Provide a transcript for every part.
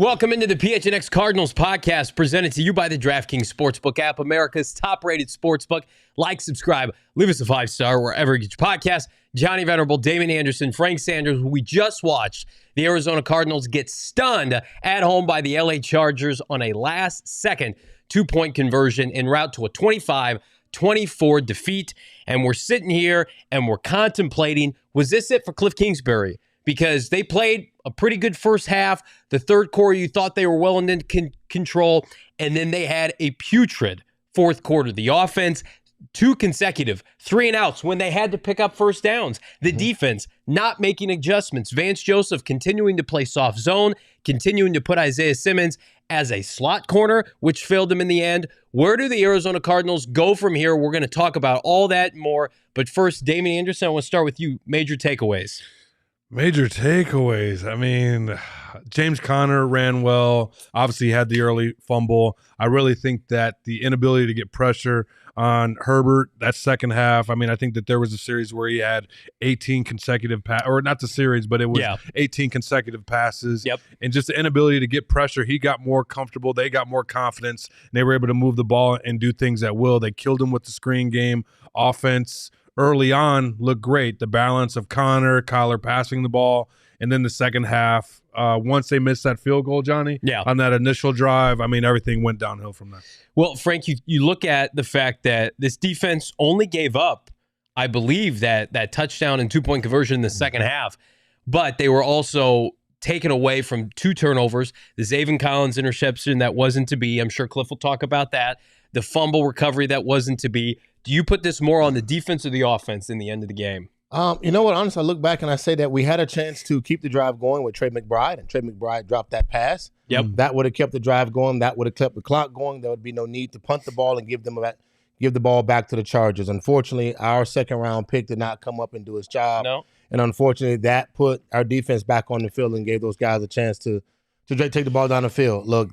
Welcome into the PHNX Cardinals podcast, presented to you by the DraftKings Sportsbook app, America's top-rated sportsbook. Like, subscribe, leave us a 5-star wherever you get your podcast. Johnny Venerable, Damien Anderson, Frank Sanders. We just watched the Arizona Cardinals get stunned at home by the LA Chargers on a last-second two-point conversion en route to a 25-24 defeat. And we're sitting here and we're contemplating, was this it for Kliff Kingsbury? Because they played a pretty good first half. The third quarter, you thought they were well in control. And then they had a putrid fourth quarter. The offense, two consecutive 3-and-outs when they had to pick up first downs. The defense not making adjustments. Vance Joseph continuing to play soft zone, continuing to put Isaiah Simmons as a slot corner, which failed him in the end. Where do the Arizona Cardinals go from here? We're going to talk about all that and more. But first, Damien Anderson, I want to start with you. Major takeaways. Major takeaways. I mean, James Conner ran well. Obviously, he had the early fumble. I really think that the inability to get pressure on Herbert, that second half, I mean, I think that there was a series where he had 18 consecutive or not the series, but it was 18 consecutive passes. Yep. And just the inability to get pressure, he got more comfortable. They got more confidence, and they were able to move the ball and do things at will. They killed him with the screen game. Offense early on looked great. The balance of Connor, Kyler passing the ball, and then the second half, once they missed that field goal, Johnny, on that initial drive, I mean, everything went downhill from there. Well, Frank, you look at the fact that this defense only gave up, I believe, that touchdown and two-point conversion in the second half, but they were also taken away from two turnovers, the Zaven Collins interception that wasn't to be. I'm sure Kliff will talk about that. The fumble recovery that wasn't to be. Do you put this more on the defense or the offense in the end of the game? You know what? Honestly, I look back and I say that we had a chance to keep the drive going with Trey McBride, and Trey McBride dropped that pass. Yep. That would have kept the drive going. That would have kept the clock going. There would be no need to punt the ball and give the ball back to the Chargers. Unfortunately, our second-round pick did not come up and do his job. No. And unfortunately, that put our defense back on the field and gave those guys a chance to take the ball down the field. Look,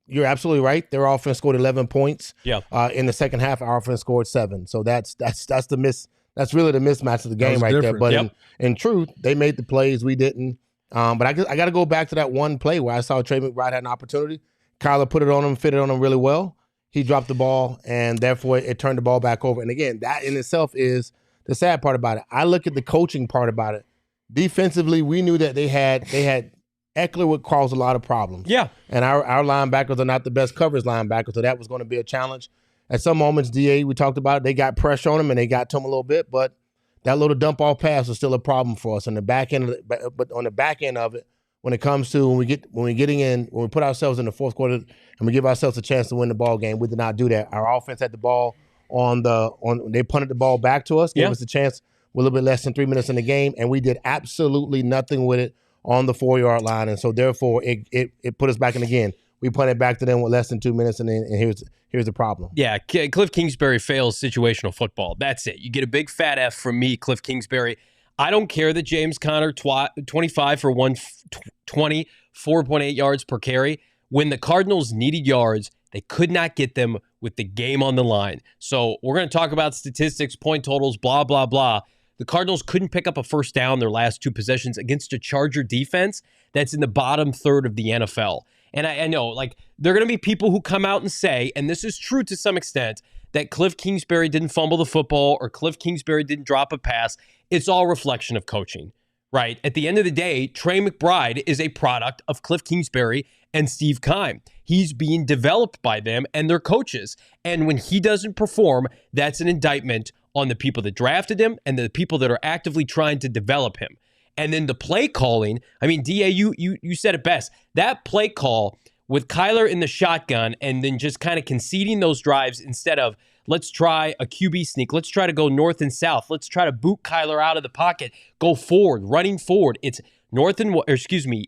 you're absolutely right. Their offense scored 11 points. In the second half, our offense scored 7. So that's the miss. That's really the mismatch of the game right there. But in truth, they made the plays. We didn't. But I got to go back to that one play where I saw Trey McBride had an opportunity. Kyler put it on him, fit it on him really well. He dropped the ball, and therefore it turned the ball back over. And again, that in itself is the sad part about it. I look at the coaching part about it. Defensively, we knew that they had Eckler would cause a lot of problems. Yeah. And our linebackers are not the best coverage linebackers, so that was going to be a challenge. At some moments, DA, we talked about it, they got pressure on him and they got to him a little bit, but that little dump off pass was still a problem for us on the back end. But on the back end of it, when it comes to when we put ourselves in the fourth quarter and we give ourselves a chance to win the ball game, we did not do that. Our offense had the ball they punted the ball back to us, gave us a chance with a little bit less than 3 minutes in the game, and we did absolutely nothing with it on the 4-yard line, and so therefore it put us back in again. We punted back to them with less than 2 minutes, and here's the problem. Yeah, Kliff Kingsbury fails situational football. That's it. You get a big fat F from me, Kliff Kingsbury. I don't care that James Conner 25 for 120, 4.8 yards per carry. When the Cardinals needed yards, they could not get them with the game on the line. So we're going to talk about statistics, point totals, blah, blah, blah. The Cardinals couldn't pick up a first down their last two possessions against a Charger defense that's in the bottom third of the NFL. And I know, like, there are going to be people who come out and say, and this is true to some extent, that Kliff Kingsbury didn't fumble the football or Kliff Kingsbury didn't drop a pass. It's all reflection of coaching, right? At the end of the day, Trey McBride is a product of Kliff Kingsbury and Steve Keim. He's being developed by them and their coaches. And when he doesn't perform, that's an indictment on the people that drafted him and the people that are actively trying to develop him. And then the play calling, I mean, DA, you said it best. That play call with Kyler in the shotgun and then just kind of conceding those drives instead of let's try a QB sneak, let's try to go north and south, let's try to boot Kyler out of the pocket, go forward, running forward. It's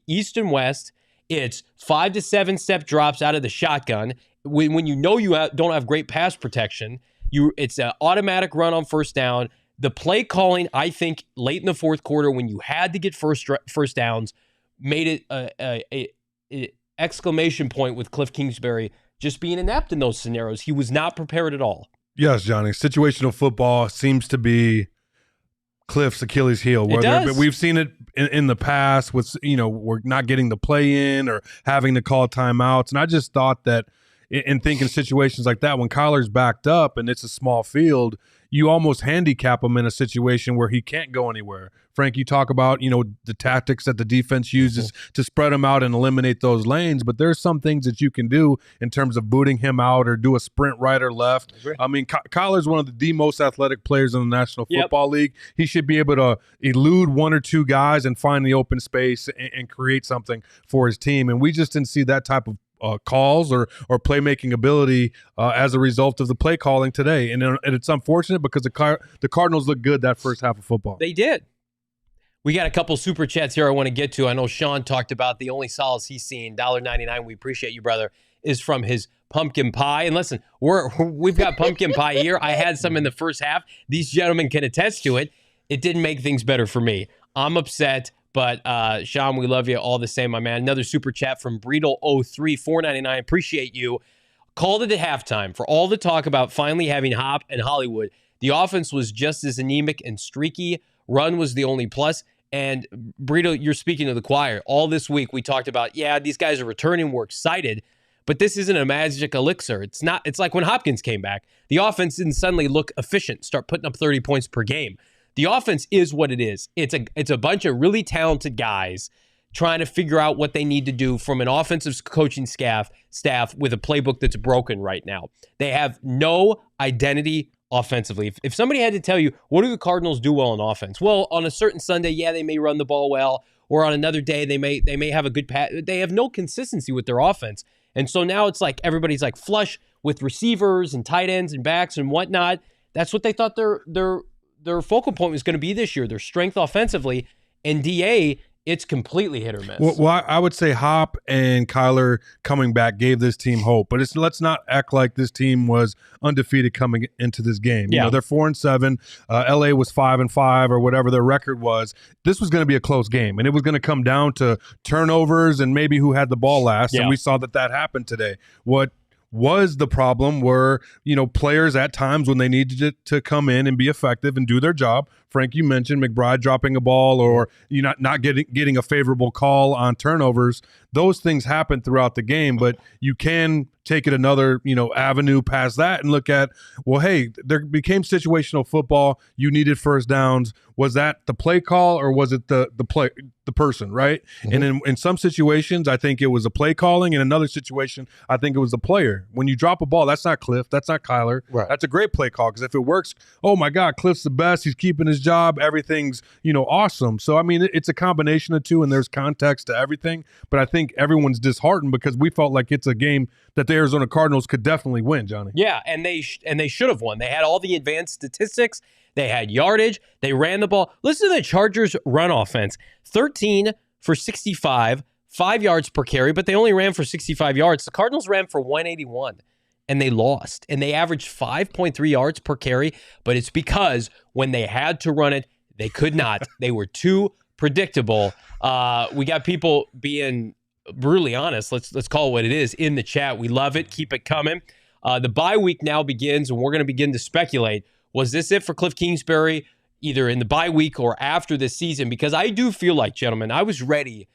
east and west. It's 5 to 7 step drops out of the shotgun. When you know you don't have great pass protection, it's an automatic run on first down. The play calling, I think, late in the fourth quarter when you had to get first downs, made it a exclamation point with Kliff Kingsbury just being inept in those scenarios. He was not prepared at all. Yes, Johnny. Situational football seems to be Kliff's Achilles heel. It does. We've seen it in the past with, we're not getting the play in or having to call timeouts. And I just thought that in thinking situations like that, when Kyler's backed up and it's a small field, you almost handicap him in a situation where he can't go anywhere. Frank, you talk about, the tactics that the defense uses to spread him out and eliminate those lanes, but there's some things that you can do in terms of booting him out or do a sprint right or left. I mean, Kyler's one of the most athletic players in the National Football League. He should be able to elude one or two guys and find the open space and create something for his team. And we just didn't see that type of calls or playmaking ability as a result of the play calling today. And it's unfortunate because the Cardinals looked good that first half of football. They did. We got a couple super chats here I want to get to. I know Sean talked about the only solace he's seen, $1.99. We appreciate you, brother, is from his pumpkin pie. And listen, we've got pumpkin pie here. I had some in the first half. These gentlemen can attest to it. It didn't make things better for me. I'm upset. But, Sean, we love you all the same, my man. Another super chat from Breedle03, $4.99. Appreciate you. Called it at halftime. For all the talk about finally having Hop and Hollywood, the offense was just as anemic and streaky. Run was the only plus. And, Breedle, you're speaking to the choir. All this week we talked about, these guys are returning. We're excited. But this isn't a magic elixir. It's not. It's like when Hopkins came back. The offense didn't suddenly look efficient, start putting up 30 points per game. The offense is what it is. It's a bunch of really talented guys trying to figure out what they need to do from an offensive coaching staff with a playbook that's broken right now. They have no identity offensively. If somebody had to tell you, what do the Cardinals do well on offense? Well, on a certain Sunday, they may run the ball well, or on another day, they may have a good pass. They have no consistency with their offense. And so now it's like everybody's like flush with receivers and tight ends and backs and whatnot. That's what they thought their focal point was going to be this year, their strength offensively. And DA, it's completely hit or miss. Well, I would say Hop and Kyler coming back gave this team hope, but let's not act like this team was undefeated coming into this game. They're 4-7. LA was 5-5 or whatever their record was. This was going to be a close game, and it was going to come down to turnovers and maybe who had the ball last. And we saw that happened today. What was the problem were, players at times when they needed to come in and be effective and do their job. Frank, you mentioned McBride dropping a ball or not getting a favorable call on turnovers. Those things happen throughout the game, but you can take it another, avenue past that and look at, well, hey, there became situational football. You needed first downs. Was that the play call or was it the person, right? Mm-hmm. And in some situations, I think it was a play calling. In another situation, I think it was the player. When you drop a ball, that's not Kliff. That's not Kyler. Right. That's a great play call because if it works, oh, my God, Kliff's the best. He's keeping his job. Everything's, awesome. So, I mean, it's a combination of two, and there's context to everything. But I think everyone's disheartened because we felt like it's a game that the Arizona Cardinals could definitely win, Johnny. Yeah, and they should have won. They had all the advanced statistics. They had yardage. They ran the ball. Listen to the Chargers' run offense. 13 for 65, 5 yards per carry, but they only ran for 65 yards. The Cardinals ran for 181, and they lost. And they averaged 5.3 yards per carry, but it's because when they had to run it, they could not. They were too predictable. We got people being brutally honest. Let's call it what it is in the chat. We love it. Keep it coming. The bye week now begins, and we're going to begin to speculate. Was this it for Kliff Kingsbury, either in the bye week or after this season? Because I do feel like, gentlemen, I was ready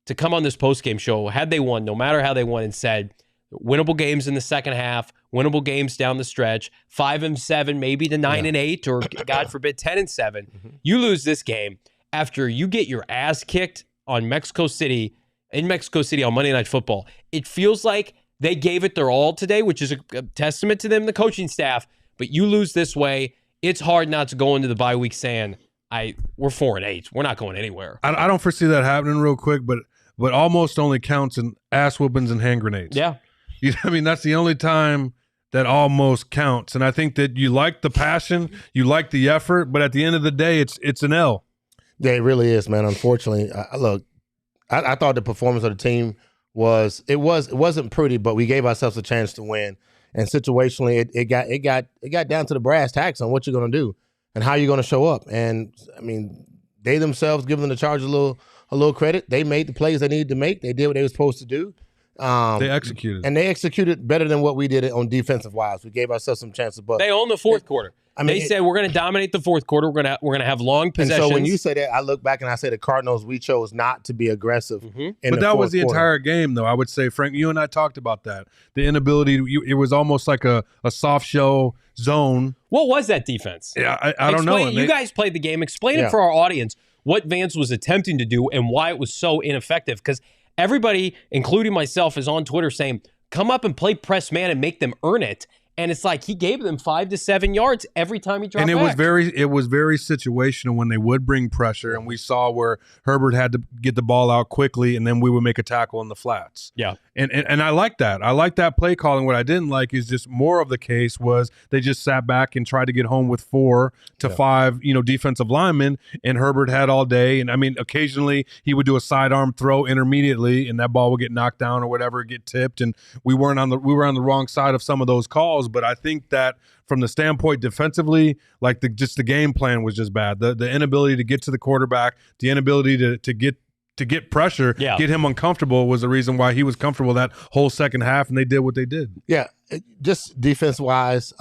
to come on this postgame show, had they won, no matter how they won, and said, winnable games in the second half, winnable games down the stretch, 5-7, maybe to 9-8, or God forbid, 10-7. Mm-hmm. You lose this game after you get your ass kicked in Mexico City on Monday Night Football. It feels like they gave it their all today, which is a testament to them, the coaching staff. But you lose this way, it's hard not to go into the bye week saying, we're 4-8. We're not going anywhere. I don't foresee that happening real quick, but almost only counts in ass whoopings and hand grenades. Yeah. I mean, that's the only time that almost counts. And I think that you like the passion, you like the effort, but at the end of the day, it's an L. Yeah, it really is, man. Unfortunately, look, I thought the performance of the team wasn't pretty, but we gave ourselves a chance to win. And situationally, it got down to the brass tacks on what you're going to do and how you're going to show up. And I mean, they themselves, giving the Chargers a little credit, they made the plays they needed to make. They did what they were supposed to do. They executed, and they executed better than what we did on defensive wise. We gave ourselves some chances, but they owned the fourth quarter. They said we're going to dominate the fourth quarter. We're going to have long possessions. And so when you say that, I look back and I say the Cardinals, we chose not to be aggressive. But that was the entire game, though. I would say, Frank, you and I talked about that. The inability, it was almost like a soft shell zone. What was that defense? Yeah, I don't know. You guys played the game. Explain it for our audience, what Vance was attempting to do and why it was so ineffective. Because everybody, including myself, is on Twitter saying, come up and play press man and make them earn it. And it's like he gave them 5 to 7 yards every time he dropped back. And it was very situational when they would bring pressure, and we saw where Herbert had to get the ball out quickly, and then we would make a tackle in the flats. Yeah. And I like that. I like that play calling. What I didn't like is just more of the case was they just sat back and tried to get home with 4 to 5, defensive linemen, and Herbert had all day. And I mean, occasionally he would do a sidearm throw intermediately, and that ball would get knocked down or whatever, get tipped, and we were on the wrong side of some of those calls. But I think that from the standpoint defensively, like the game plan was just bad. The inability to get to the quarterback, the inability to get pressure, get him uncomfortable was the reason why he was comfortable that whole second half, and they did what they did. Yeah, just defense-wise,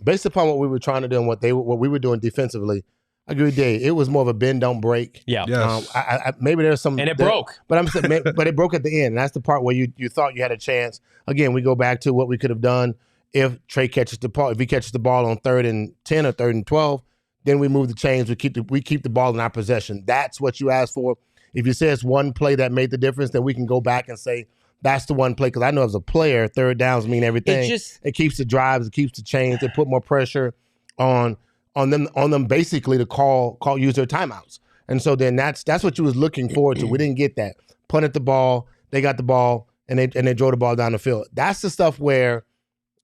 based upon what we were trying to do and what we were doing defensively, I agree with Dave. It was more of a bend, don't break. Yeah. Yes. Maybe there's some... And it broke. But I'm saying, but it broke at the end, and that's the part where you thought you had a chance. Again, we go back to what we could have done if Trey catches the ball. If he catches the ball on 3rd and 10 or 3rd and 12, then we move the chains. We keep the ball in our possession. That's what you asked for. If you say it's one play that made the difference, then we can go back and say that's the one play. Because I know as a player, third downs mean everything. It keeps the drives, it keeps the chains. It put more pressure on them basically to use their timeouts. And so then that's what you was looking forward to. We didn't get that. Punted the ball, they got the ball, and they drove the ball down the field. That's the stuff where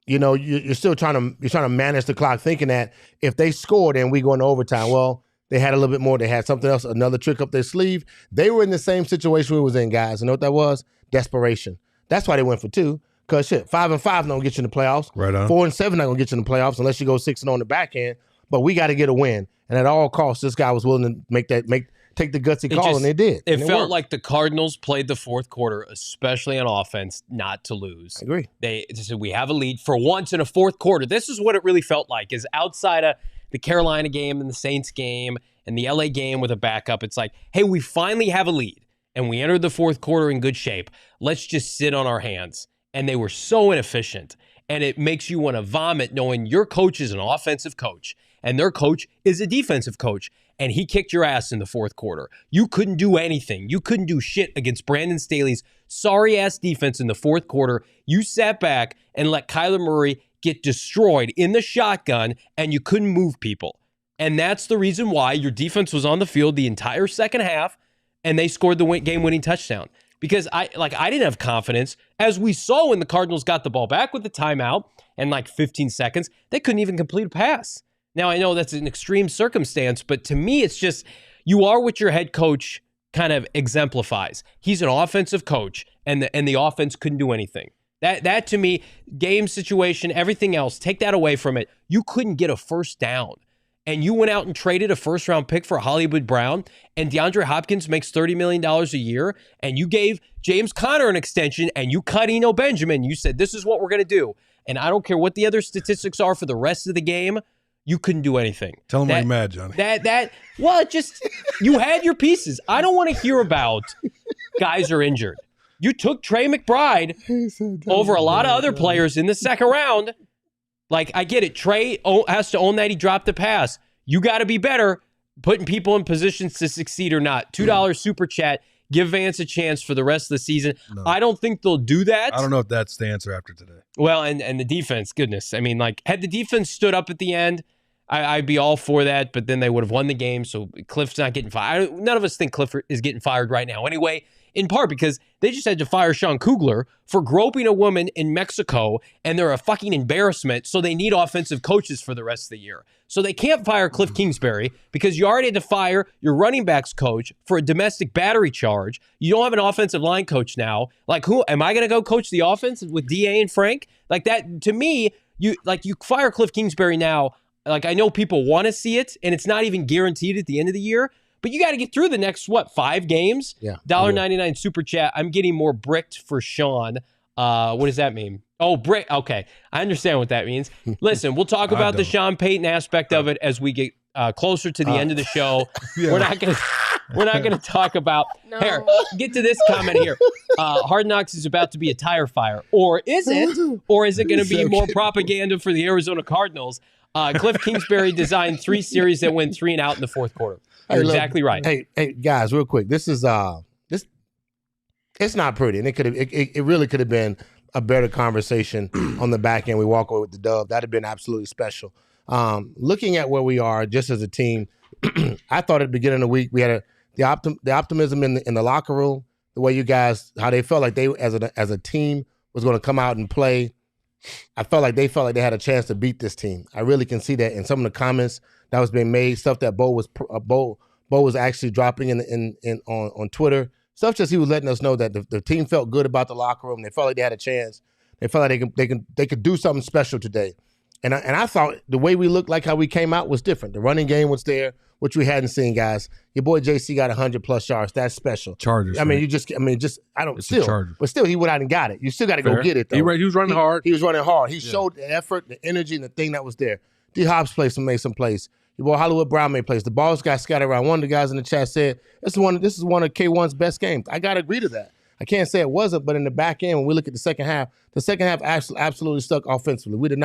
you're still trying to manage the clock, thinking that if they scored and we go into overtime, well, they had a little bit more. They had something else, another trick up their sleeve. They were in the same situation we was in, guys. You know what that was? Desperation. That's why they went for 2. Because 5-5 don't get you in the playoffs. Right on. 4-7 not gonna get you in the playoffs unless you go 6-0 on the back end. But we got to get a win, and at all costs, this guy was willing to take the gutsy call, and they did. It felt like the Cardinals played the fourth quarter, especially on offense, not to lose. I agree. They said we have a lead for once in a fourth quarter. This is what it really felt like. Is outside of the Carolina game and the Saints game and the LA game with a backup, it's like, hey, we finally have a lead, and we entered the fourth quarter in good shape. Let's just sit on our hands. And they were so inefficient, and it makes you want to vomit knowing your coach is an offensive coach and their coach is a defensive coach, and he kicked your ass in the fourth quarter. You couldn't do anything. You couldn't do shit against Brandon Staley's sorry-ass defense in the fourth quarter. You sat back and let Kyler Murray get destroyed in the shotgun, and you couldn't move people. And that's the reason why your defense was on the field the entire second half, and they scored the game-winning touchdown. Because I didn't have confidence. As we saw when the Cardinals got the ball back with the timeout and 15 seconds, they couldn't even complete a pass. Now, I know that's an extreme circumstance, but to me, it's just you are what your head coach kind of exemplifies. He's an offensive coach, and the offense couldn't do anything. That to me, game situation, everything else, take that away from it. You couldn't get a first down. And you went out and traded a first-round pick for Hollywood Brown, and DeAndre Hopkins makes $30 million a year, and you gave James Conner an extension, and you cut Eno Benjamin. You said, this is what we're going to do. And I don't care what the other statistics are for the rest of the game, you couldn't do anything. Tell them why you're mad, Johnny. You had your pieces. I don't want to hear about guys are injured. You took Trey McBride over a lot of other players in the second round. I get it. Trey has to own that he dropped the pass. You got to be better putting people in positions to succeed or not. $2 super chat. Give Vance a chance for the rest of the season. No. I don't think they'll do that. I don't know if that's the answer after today. Well, and the defense, goodness. I mean, had the defense stood up at the end, I'd be all for that, but then they would have won the game, so Kliff's not getting fired. None of us think Kliff is getting fired right now anyway, in part because they just had to fire Sean Kugler for groping a woman in Mexico, and they're a fucking embarrassment, so they need offensive coaches for the rest of the year. So they can't fire Kliff Kingsbury because you already had to fire your running backs coach for a domestic battery charge. You don't have an offensive line coach now. Who am I going to go coach the offense with DA and Frank? That, to me, you fire Kliff Kingsbury now. I know people want to see it, and it's not even guaranteed at the end of the year, but you got to get through the next, 5 games? Yeah. $1.99 super chat. I'm getting more bricked for Sean. What does that mean? Oh, break. Okay, I understand what that means. Listen, we'll talk about the Sean Payton aspect of it as we get closer to the end of the show. Yeah. We're not gonna talk about. No. Here, get to this comment here. Hard Knocks is about to be a tire fire, or is it? Or is it going to be more propaganda for the Arizona Cardinals? Kliff Kingsbury designed 3 series that went 3 and out in the fourth quarter. You're exactly right. Hey, guys, real quick. This is this. It's not pretty, and it really could have been a better conversation on the back end. We walk away with the dub. That'd have been absolutely special. Looking at where we are, just as a team, I thought at the beginning of the week we had the optimism in the locker room, the way you guys, how they felt like they as a team was going to come out and play. I felt like they had a chance to beat this team. I really can see that in some of the comments that was being made, stuff that Bo was actually dropping on Twitter. Stuff just he was letting us know that the team felt good about the locker room. They felt like they had a chance. They felt like they could do something special today. And I thought the way we looked, like how we came out, was different. The running game was there, which we hadn't seen, guys. Your boy JC got 100+ yards. That's special. Chargers. I mean, but still, he went out and got it. You still got to go get it, though. He was running hard. He was running hard. He showed the effort, the energy, and the thing that was there. D. Hobbs made some plays. Your boy Hollywood Brown made plays. The balls got scattered around. One of the guys in the chat said, this is one of K1's best games. I got to agree to that. I can't say it wasn't, but in the back end, when we look at the second half absolutely stuck offensively. We didn't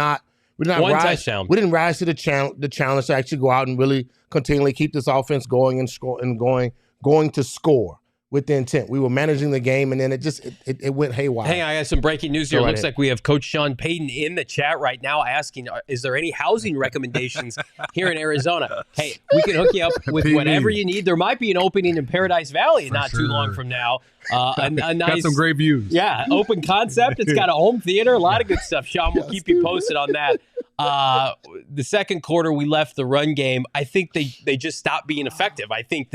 rise to the challenge to actually go out and really continually keep this offense going and going to score with the intent. We were managing the game, and then it went haywire. Hey, I got some breaking news here. Looks like we have Coach Sean Payton in the chat right now asking, is there any housing recommendations here in Arizona? Hey, we can hook you up with whatever you need. There might be an opening in Paradise Valley too long from now. A nice, got some great views. Yeah, open concept. It's got a home theater, a lot of good stuff. Sean, we'll keep you posted on that. The second quarter, we left the run game. I think they just stopped being effective. I think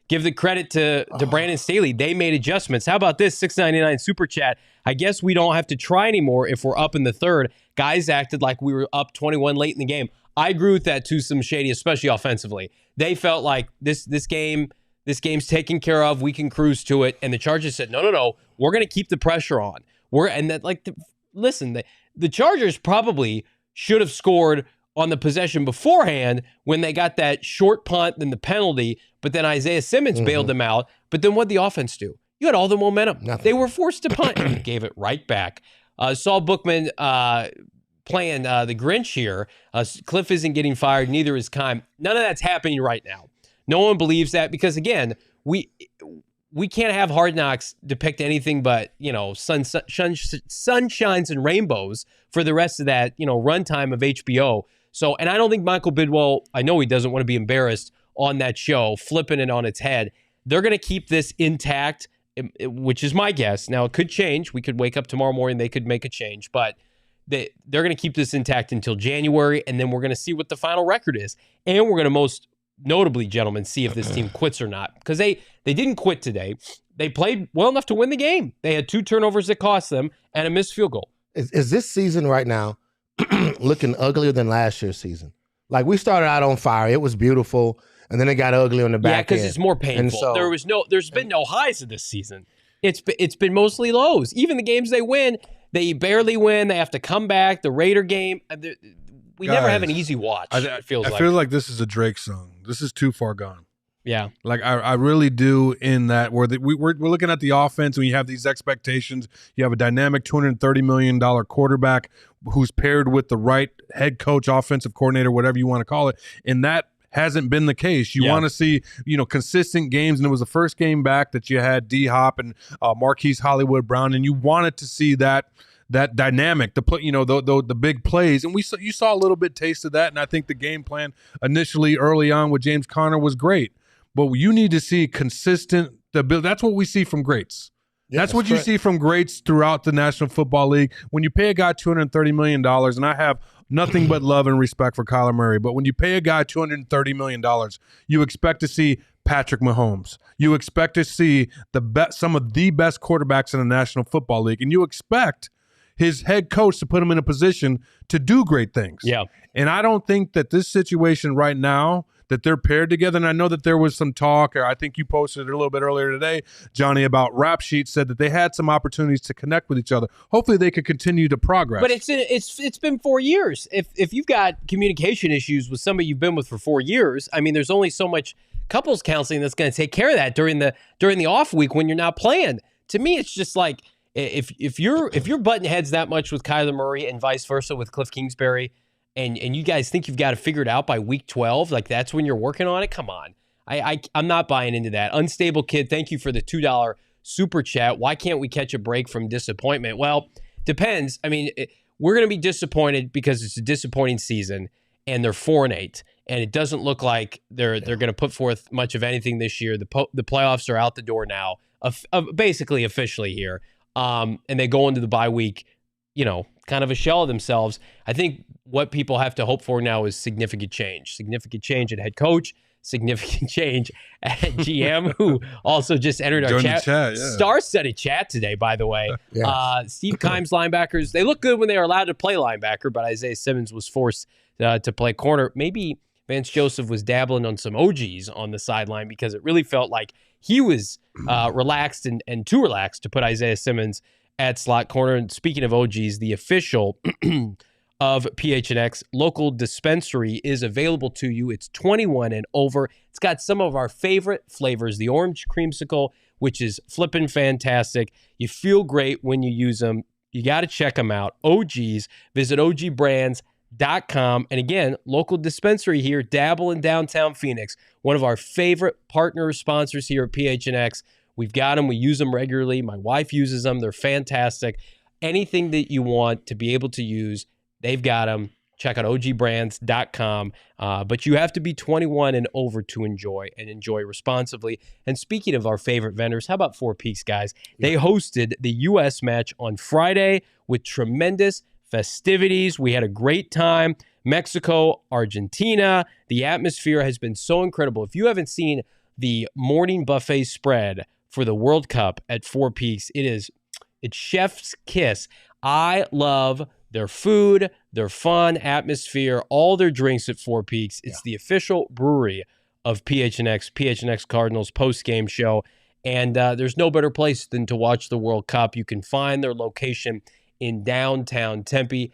give the credit to Brandon Staley. They made adjustments. How about this? $6.99 super chat. I guess we don't have to try anymore if we're up in the third. Guys acted like we were up 21 late in the game. I agree with that to some shady, especially offensively. They felt like this game's taken care of. We can cruise to it. And the Chargers said, no. We're going to keep the pressure on. The Chargers probably should have scored on the possession beforehand when they got that short punt, then the penalty, but then Isaiah Simmons bailed them out. But then what'd the offense do? You had all the momentum. Nothing. They were forced to punt, and you gave it right back. Saul Bookman playing the Grinch here. Kliff isn't getting fired, neither is Kime. None of that's happening right now. No one believes that because, again, we can't have Hard Knocks depict anything but, sunshines and rainbows for the rest of that, runtime of HBO. So, and I don't think Michael Bidwell, I know he doesn't want to be embarrassed on that show, flipping it on its head. They're going to keep this intact, which is my guess. Now, it could change. We could wake up tomorrow morning, they could make a change, but they're going to keep this intact until January, and then we're going to see what the final record is. And we're going to most notably, gentlemen, see if this team quits or not. Because they didn't quit today. They played well enough to win the game. They had 2 turnovers that cost them and a missed field goal. Is this season right now looking uglier than last year's season? Like, we started out on fire. It was beautiful. And then it got ugly on the back end. Yeah, because it's more painful. So, there's been no highs of this season. It's been mostly lows. Even the games they win, they barely win. They have to come back. The Raider game, we never have an easy watch. I feel like this is a Drake song. This is Too Far Gone. Yeah, like I really do. In that we're looking at the offense when you have these expectations. You have a dynamic $230 million quarterback who's paired with the right head coach, offensive coordinator, whatever you want to call it, and that hasn't been the case. You want to see, consistent games, and it was the first game back that you had D-Hop and Marquise Hollywood Brown, and you wanted to see that dynamic, the big plays, and you saw a little bit taste of that, and I think the game plan initially early on with James Conner was great, but you need to see consistent. That's what we see from greats. Yeah, that's what you see from greats throughout the National Football League. When you pay a guy $230 million, and I have nothing but love and respect for Kyler Murray, but when you pay a guy $230 million, you expect to see Patrick Mahomes. You expect to see some of the best quarterbacks in the National Football League, and you expect his head coach to put him in a position to do great things. Yeah. And I don't think that this situation right now, that they're paired together. And I know that there was some talk, or I think you posted it a little bit earlier today, Johnny, about Rap Sheet said that they had some opportunities to connect with each other. Hopefully they could continue to progress. But it's been 4 years. If you've got communication issues with somebody you've been with for 4 years, I mean, there's only so much couples counseling that's going to take care of that during the off week when you're not playing. To me, it's just like if you're butting heads that much with Kyler Murray and vice versa with Kliff Kingsbury, and you guys think you've got it figured out by week 12, like that's when you're working on it. Come on, I'm not buying into that. Unstable Kid, thank you for the $2 super chat. Why can't we catch a break from disappointment? Well, depends. I mean, we're going to be disappointed because it's a disappointing season, and they're 4-8. And it doesn't look like they're going to put forth much of anything this year. The playoffs are out the door now, basically officially here. And they go into the bye week, kind of a shell of themselves. I think what people have to hope for now is significant change at head coach, significant change at GM, who also just entered our chat. Star-studded chat today, by the way. Yes. Steve Kimes linebackers, they look good when they are allowed to play linebacker, but Isaiah Simmons was forced to play corner. Maybe Vance Joseph was dabbling on some OGs on the sideline because it really felt like he was relaxed and too relaxed to put Isaiah Simmons at slot corner. And speaking of OGs, the official of PHNX local dispensary is available to you. It's 21 and over. It's got some of our favorite flavors. The orange creamsicle, which is flipping fantastic. You feel great when you use them. You got to check them out. OGs. Visit OGBrands.com. And again, local dispensary here, Dabble in downtown Phoenix, one of our favorite partner sponsors here at PHNX. We've got them. We use them regularly. My wife uses them. They're fantastic. Anything that you want to be able to use, they've got them. Check out OGBrands.com. But you have to be 21 and over to enjoy responsibly. And speaking of our favorite vendors, how about Four Peaks, guys? They hosted the U.S. match on Friday with tremendous festivities. We had a great time. Mexico, Argentina. The atmosphere has been so incredible. If you haven't seen the morning buffet spread for the World Cup at Four Peaks, it's chef's kiss. I love their food, their fun atmosphere, all their drinks at Four Peaks. It's the official brewery of PHNX Cardinals post-game show. And there's no better place than to watch the World Cup. You can find their location in downtown Tempe.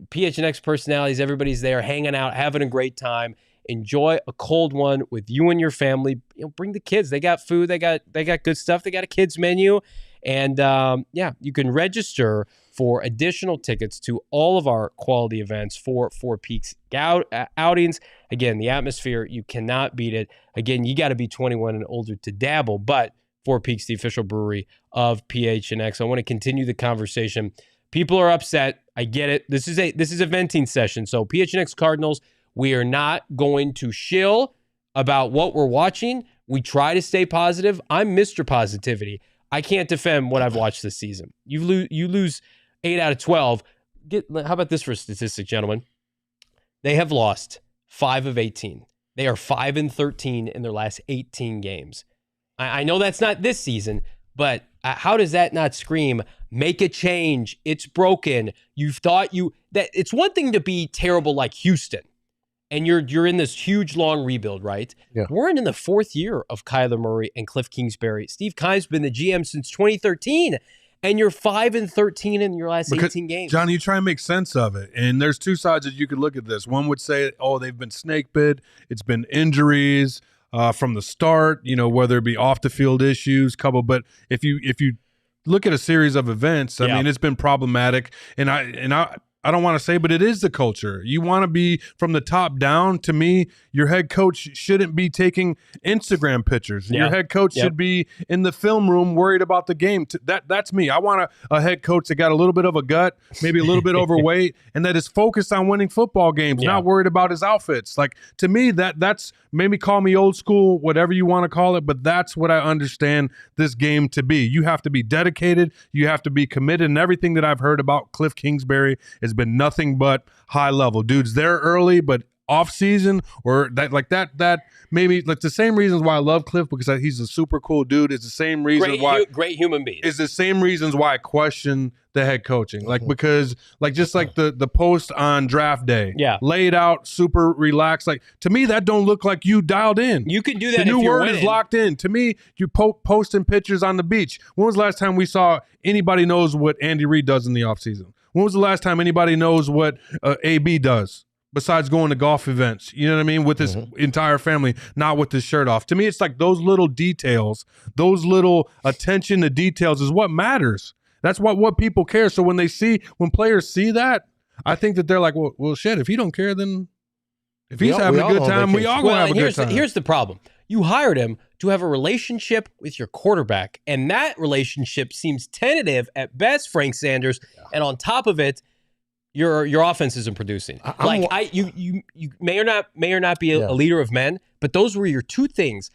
PHNX personalities, everybody's there hanging out, having a great time. Enjoy a cold one with you and your family. Bring the kids. They got food. They got good stuff. They got a kids menu. And you can register for additional tickets to all of our quality events for Four Peaks outings. Again, the atmosphere, you cannot beat it. Again, you got to be 21 and older to dabble, but Four Peaks, the official brewery of PHNX. I want to continue the conversation. People are upset. I get it. This is a venting session. So PHNX Cardinals, we are not going to shill about what we're watching. We try to stay positive. I'm Mr. Positivity. I can't defend what I've watched this season. You lose 8 out of 12. How about this for a statistic, gentlemen? They have lost 5 of 18. They are 5-13 in their last 18 games. I know that's not this season, but how does that not scream, make a change? It's broken. You've thought that it's one thing to be terrible like Houston, and you're in this huge, long rebuild, right? Yeah. We're in the 4th year of Kyler Murray and Kliff Kingsbury. Steve Kimes been the GM since 2013, and you're 5-13 in your last 18 games. Johnny, you try and make sense of it, and there's two sides that you could look at this. One would say, they've been snake bit. It's been injuries from the start, whether it be off the field issues, but if you look at a series of events, I mean, it's been problematic, and I don't want to say, but it is the culture. You want to be from the top down. To me, your head coach shouldn't be taking Instagram pictures. Your head coach should be in the film room worried about the game. That's me. I want a head coach that got a little bit of a gut, maybe a little bit overweight, and that is focused on winning football games, not worried about his outfits. Like, to me, that's maybe call me old school, whatever you want to call it, but that's what I understand this game to be. You have to be dedicated. You have to be committed, and everything that I've heard about Kliff Kingsbury has been nothing but high level. Dude's there early, but off season or that maybe like the same reasons why I love Kliff, because he's a super cool dude. It's the same reason great human being. It's the same reasons why I question the head coaching. Like, because like just like the post on draft day, laid out, super relaxed. Like, to me, that don't look like you dialed in. You can do that. The new if you're word winning. is locked in. To me, you posting pictures on the beach. When was the last time we saw anybody knows what Andy Reid does in the offseason? When was the last time anybody knows what AB does besides going to golf events? You know what I mean? With his entire family, not with his shirt off. To me, it's like those little details, those little attention to details is what matters. That's what people care. So when players see that, I think that they're like, well, shit, if he don't care, then if he's having a good time, we all going to have a good time. Here's the problem. You hired him to have a relationship with your quarterback, and that relationship seems tentative at best, Frank Sanders. And on top of it, your offense isn't producing. You may or not be a leader of men, but those were your two things: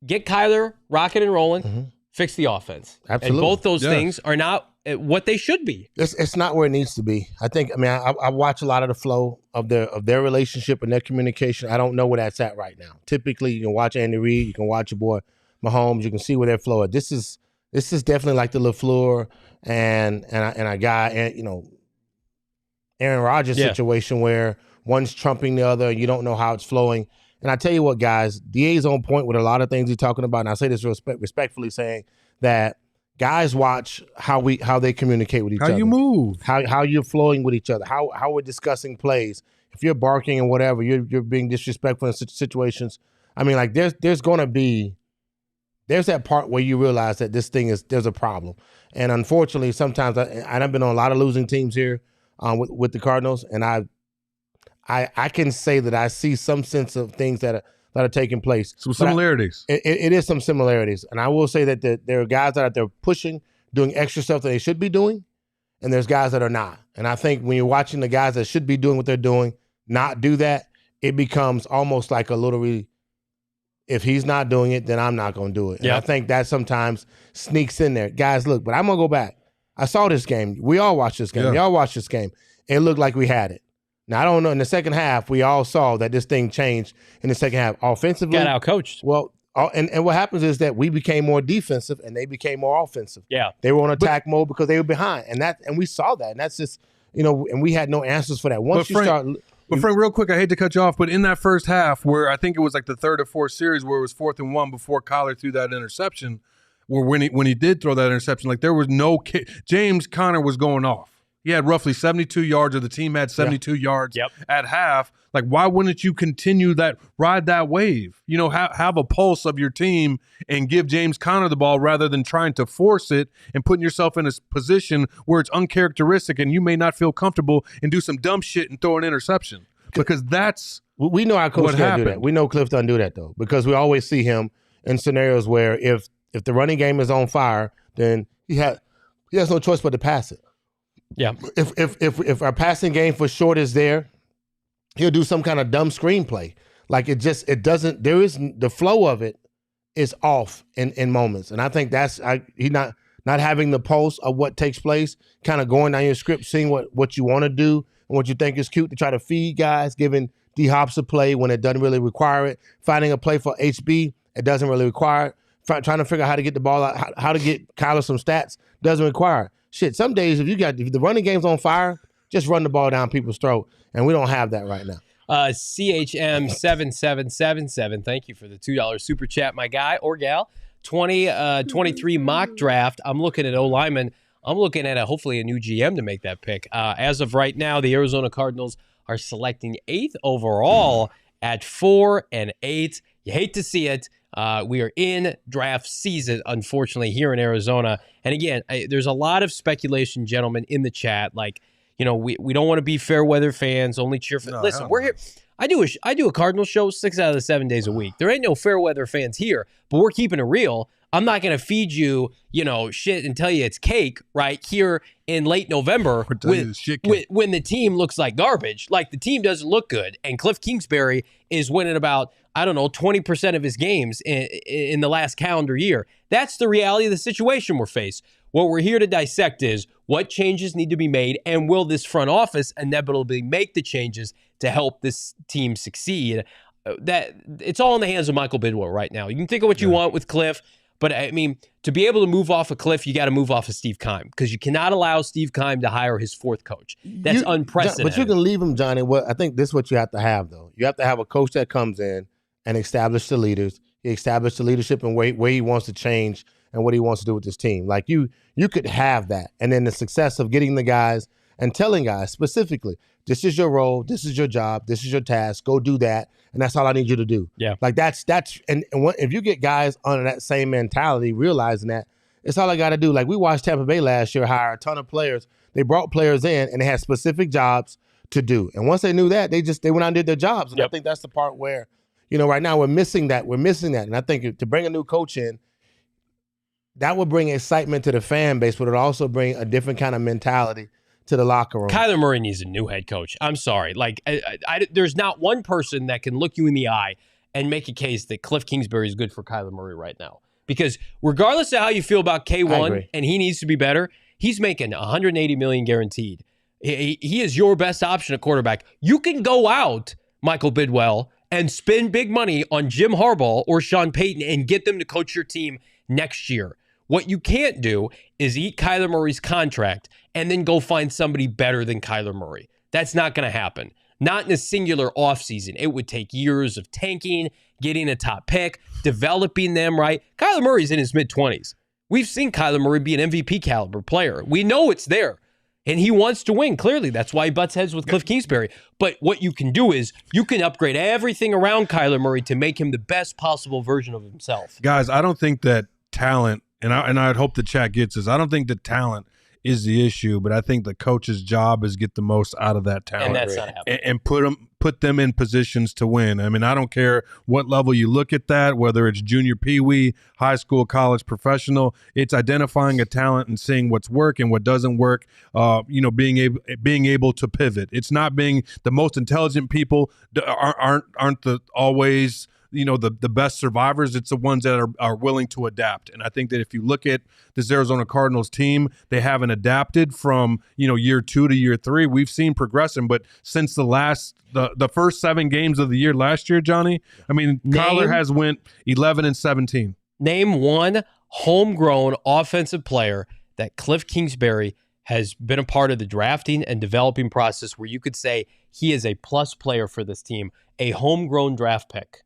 get Kyler rocking and rolling, fix the offense. Absolutely. And both those things are not what they should be. It's not where it needs to be. I watch a lot of the flow of their relationship and their communication. I don't know where that's at right now. Typically, you can watch Andy Reid, you can watch your boy Mahomes, you can see where their flow is. This is definitely like the LaFleur and a guy, and Aaron Rodgers situation where one's trumping the other and you don't know how it's flowing. And I tell you what, guys, DA's on point with a lot of things he's talking about. And I say this respectfully, saying that guys watch how they communicate with each other. How you move. How you're flowing with each other. How we're discussing plays. If you're barking and whatever, you're being disrespectful in situations. I mean, like there's that part where you realize that there's a problem. And unfortunately, sometimes I've been on a lot of losing teams here with the Cardinals, and I can say that I see some sense of things that are taking place. Some similarities. It is some similarities. And I will say that there are guys that are out there pushing, doing extra stuff that they should be doing, and there's guys that are not. And I think when you're watching the guys that should be doing what they're doing not do that, it becomes almost like a little if he's not doing it, then I'm not going to do it. And I think that sometimes sneaks in there. Guys, look, but I'm going to go back. I saw this game. We all watched this game. Y'all watched this game. It looked like we had it. Now, I don't know. In the second half, we all saw that this thing changed in the second half. Offensively. Got out-coached. Well, and what happens is that we became more defensive and they became more offensive. Yeah. They were on attack mode because they were behind. And we saw that. And that's just, and we had no answers for that. But Frank, real quick, I hate to cut you off, but in that first half where I think it was like the third or fourth series where it was 4th and 1 before Kyler threw that interception, where when he did throw that interception, like there was no James Conner was going off. He had roughly 72 yards, or the team had 72 yards at half. Like, why wouldn't you continue ride that wave? Have a pulse of your team and give James Conner the ball rather than trying to force it and putting yourself in a position where it's uncharacteristic and you may not feel comfortable and do some dumb shit and throw an interception. Because that's we know our coach can't do that. We know Kliff doesn't do that, though, because we always see him in scenarios where if the running game is on fire, then he has no choice but to pass it. Yeah. If our passing game for short is there, he'll do some kind of dumb screenplay. Like the flow of it is off in moments. And I think that's he not having the pulse of what takes place, kind of going down your script, seeing what you want to do and what you think is cute to try to feed guys, giving D Hops a play when it doesn't really require it, finding a play for HB, it doesn't really require it, trying to figure out how to get the ball out, how to get Kyler some stats, doesn't require it. Shit, some days if the running game's on fire, just run the ball down people's throat, and we don't have that right now. CHM7777, thank you for the $2 super chat, my guy or gal. 2023 mock draft. I'm looking at O-lineman. I'm looking at hopefully a new GM to make that pick. As of right now, the Arizona Cardinals are selecting 8th overall at 4 and 8. You hate to see it. We are in draft season, unfortunately, here in Arizona. And again, there's a lot of speculation, gentlemen, in the chat. Like, we don't want to be fair weather fans, only cheer for. Listen, we're here. I do a Cardinals show 6 out of the 7 days a week. There ain't no fair weather fans here, but we're keeping it real. I'm not going to feed you, shit and tell you it's cake right here in late November when the team looks like garbage. Like, the team doesn't look good. And Kliff Kingsbury is winning about, 20% of his games in the last calendar year. That's the reality of the situation we're faced. What we're here to dissect is What changes need to be made, and will this front office inevitably make the changes to help this team succeed? That it's all in the hands of Michael Bidwell right now. You can think of what you want with Kliff, but I mean, to be able to move off of Kliff, you got to move off of Steve Keim, because you cannot allow Steve Keim to hire his fourth coach. That's unprecedented. But you can leave him, Johnny. I think this is what you have to have, though. You have to have a coach that comes in and establish the leaders. He established the leadership and where he wants to change and what he wants to do with this team. Like you could have that, and then the success of getting the guys and telling guys specifically, this is your role, this is your job, this is your task, go do that, and that's all I need you to do. Yeah. Like if you get guys under that same mentality, realizing that it's all I got to do. Like we watched Tampa Bay last year hire a ton of players. They brought players in and they had specific jobs to do. And once they knew that, they went out and did their jobs. And I think that's the part where, right now we're missing that. And I think to bring a new coach in, that would bring excitement to the fan base, but it would also bring a different kind of mentality to the locker room. Kyler Murray needs a new head coach. I'm sorry. Like, there's not one person that can look you in the eye and make a case that Kliff Kingsbury is good for Kyler Murray right now. Because regardless of how you feel about K1 and he needs to be better, he's making $180 million guaranteed. He is your best option at quarterback. You can go out, Michael Bidwell, and spend big money on Jim Harbaugh or Sean Payton and get them to coach your team next year. What you can't do is eat Kyler Murray's contract and then go find somebody better than Kyler Murray. That's not going to happen. Not in a singular offseason. It would take years of tanking, getting a top pick, developing them right. Kyler Murray's in his mid-20s. We've seen Kyler Murray be an MVP caliber player. We know it's there. And he wants to win, clearly. That's why he butts heads with Kliff Kingsbury. But what you can do is you can upgrade everything around Kyler Murray to make him the best possible version of himself. Guys, I don't think that talent, and I'd hope the chat gets this, I don't think the talent is the issue, but I think the coach's job is get the most out of that talent. And that's not happening. And put them in positions to win. I mean, I don't care what level you look at that, whether it's junior peewee, high school, college, professional. It's identifying a talent and seeing what's work and what doesn't work. Being able to pivot. It's not being the most intelligent people aren't the always the best survivors. It's the ones that are willing to adapt. And I think that if you look at this Arizona Cardinals team, they haven't adapted from, year 2 to year 3. We've seen progression, but since the first 7 games of the year last year, Johnny, I mean, Kyler has went 11-17. Name one homegrown offensive player that Kliff Kingsbury has been a part of the drafting and developing process where you could say he is a plus player for this team, a homegrown draft pick.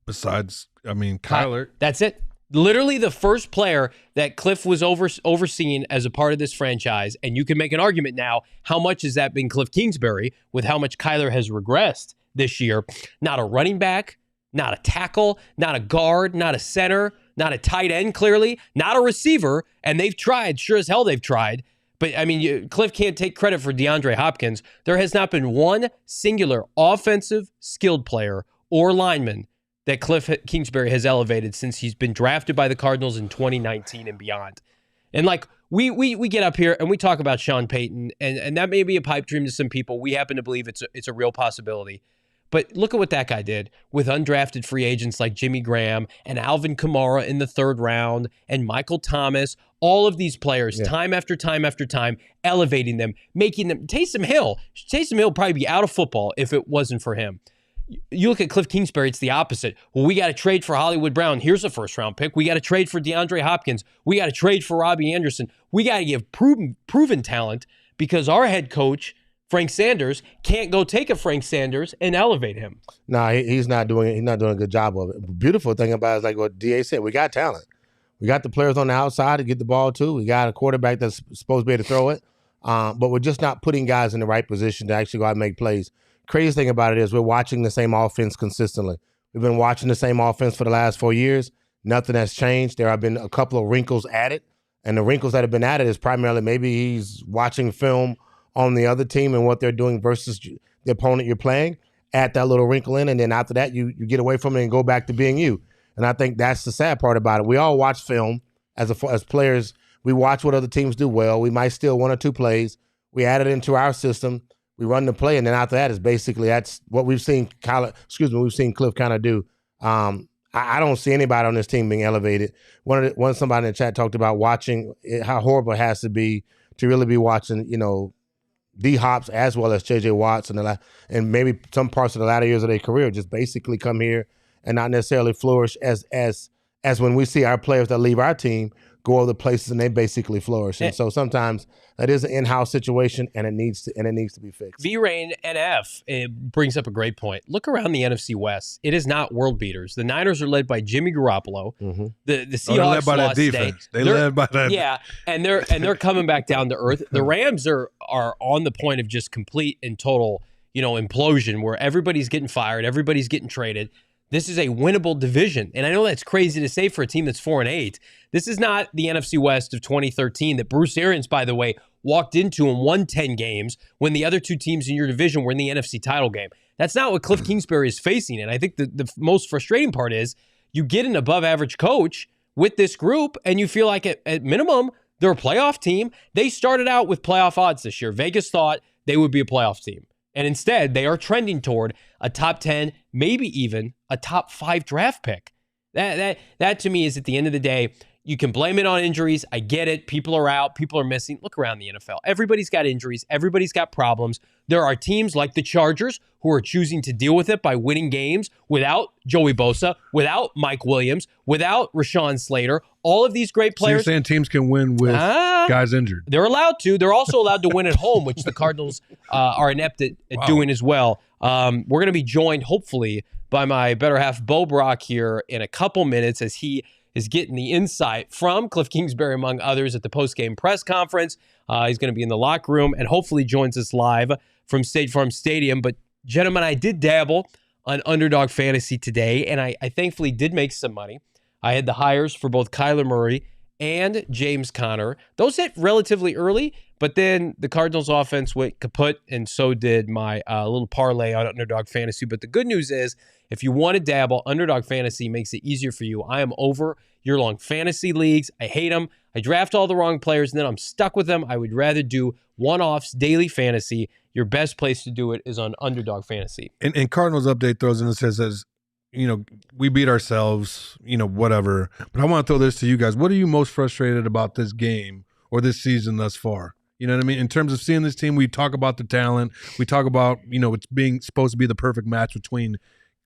Besides, Kyler. That's it. Literally the first player that Kliff was overseeing as a part of this franchise, and you can make an argument now, how much has that been Kliff Kingsbury with how much Kyler has regressed this year? Not a running back, not a tackle, not a guard, not a center, not a tight end, clearly, not a receiver, and they've tried, sure as hell they've tried. But, Kliff can't take credit for DeAndre Hopkins. There has not been one singular offensive skilled player or lineman that Kliff Kingsbury has elevated since he's been drafted by the Cardinals in 2019 and beyond. And we get up here and we talk about Sean Payton, and that may be a pipe dream to some people. We happen to believe it's a real possibility. But look at what that guy did with undrafted free agents like Jimmy Graham and Alvin Kamara in the 3rd round and Michael Thomas, all of these players, time after time after time, elevating them, making them. Taysom Hill would probably be out of football if it wasn't for him. You look at Kliff Kingsbury, it's the opposite. Well, we got to trade for Hollywood Brown. Here's a 1st-round pick. We got to trade for DeAndre Hopkins. We got to trade for Robbie Anderson. We got to give proven talent because our head coach, Frank Sanders, can't go take a Frank Sanders and elevate him. No, he's not doing a good job of it. The beautiful thing about it is like what DA said, we got talent. We got the players on the outside to get the ball to. We got a quarterback that's supposed to be able to throw it. But we're just not putting guys in the right position to actually go out and make plays. Crazy thing about it is we're watching the same offense consistently. We've been watching the same offense for the last 4 years. Nothing has changed. There have been a couple of wrinkles added, and the wrinkles that have been added is primarily maybe he's watching film on the other team and what they're doing versus the opponent you're playing. Add that little wrinkle in, and then after that, you get away from it and go back to being you. And I think that's the sad part about it. We all watch film as players. We watch what other teams do well. We might steal 1 or 2 plays. We add it into our system. We run the play, and then after that is basically that's what we've seen Kliff kind of do. I don't see anybody on this team being elevated. Somebody in the chat talked about watching how horrible it has to be to really be watching, D-Hops as well as J.J. Watts and maybe some parts of the latter years of their career just basically come here and not necessarily flourish as when we see our players that leave our team go other places and they basically flourish. And so sometimes that is an in-house situation and it needs to be fixed. V-Rain NF, it brings up a great point. Look around the NFC West. It is not world beaters. The Niners are led by Jimmy Garoppolo. Mm-hmm. The Seahawks led by that defense. They're led by that. Yeah, and they're coming back down to earth. The Rams are on the point of just complete and total, implosion where everybody's getting fired, everybody's getting traded. This is a winnable division. And I know that's crazy to say for a team that's 4-8. This is not the NFC West of 2013 that Bruce Arians, by the way, walked into and won 10 games when the other two teams in your division were in the NFC title game. That's not what Kliff Kingsbury is facing. And I think the most frustrating part is you get an above average coach with this group and you feel like at minimum, they're a playoff team. They started out with playoff odds this year. Vegas thought they would be a playoff team. And instead, they are trending toward a top 10, maybe even a top 5 draft pick. That to me is at the end of the day, you can blame it on injuries. I get it. People are out. People are missing. Look around the NFL. Everybody's got injuries. Everybody's got problems. There are teams like the Chargers who are choosing to deal with it by winning games without Joey Bosa, without Mike Williams, without Rashawn Slater. All of these great players. So you're saying teams can win with guys injured? They're allowed to. They're also allowed to win at home, which the Cardinals are inept at doing as well. We're going to be joined, hopefully, by my better half, Bo Brock, here in a couple minutes as he is getting the insight from Kliff Kingsbury, among others, at the post-game press conference. He's going to be in the locker room and hopefully joins us live from State Farm Stadium. But, gentlemen, I did dabble on Underdog Fantasy today, and I thankfully did make some money. I had the hires for both Kyler Murray and James Conner. Those hit relatively early, but then the Cardinals offense went kaput, and so did my little parlay on Underdog Fantasy. But the good news is, if you want to dabble, Underdog Fantasy makes it easier for you. I am over year-long fantasy leagues. I hate them. I draft all the wrong players, and then I'm stuck with them. I would rather do one-offs, daily fantasy. Your best place to do it is on Underdog Fantasy. And Cardinals Update throws in and says, we beat ourselves, whatever. But I want to throw this to you guys. What are you most frustrated about this game or this season thus far? You know what I mean? In terms of seeing this team, we talk about the talent. We talk about, it's being supposed to be the perfect match between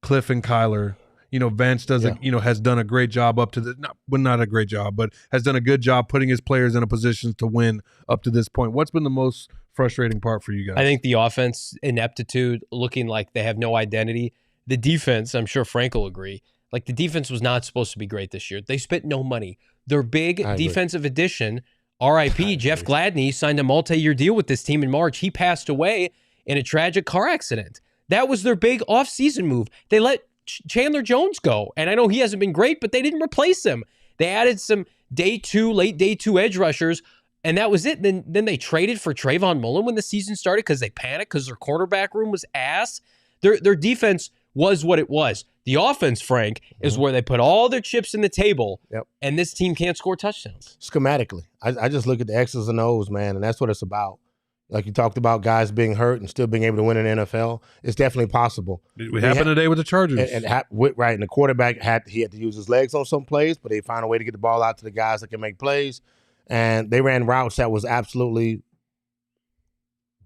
Kliff and Kyler. Vance has done a great job up to this, not a great job, but has done a good job putting his players in a position to win up to this point. What's been the most frustrating part for you guys? I think the offense ineptitude, looking like they have no identity. The defense, I'm sure Frank will agree, like the defense was not supposed to be great this year. They spent no money. Their big defensive addition, RIP, Jeff Gladney, signed a multi-year deal with this team in March. He passed away in a tragic car accident. That was their big offseason move. They let Chandler Jones go. And I know he hasn't been great, but they didn't replace him. They added some late day two edge rushers, and that was it. Then they traded for Trayvon Mullen when the season started because they panicked because their quarterback room was ass. Their defense was what it was. The offense, Frank, is where they put all their chips in the table, and this team can't score touchdowns. Schematically. I just look at the X's and O's, man, and that's what it's about. Like you talked about guys being hurt and still being able to win in the NFL. It's definitely possible. It happened today with the Chargers. And the quarterback had to use his legs on some plays, but they found a way to get the ball out to the guys that can make plays. And they ran routes that was absolutely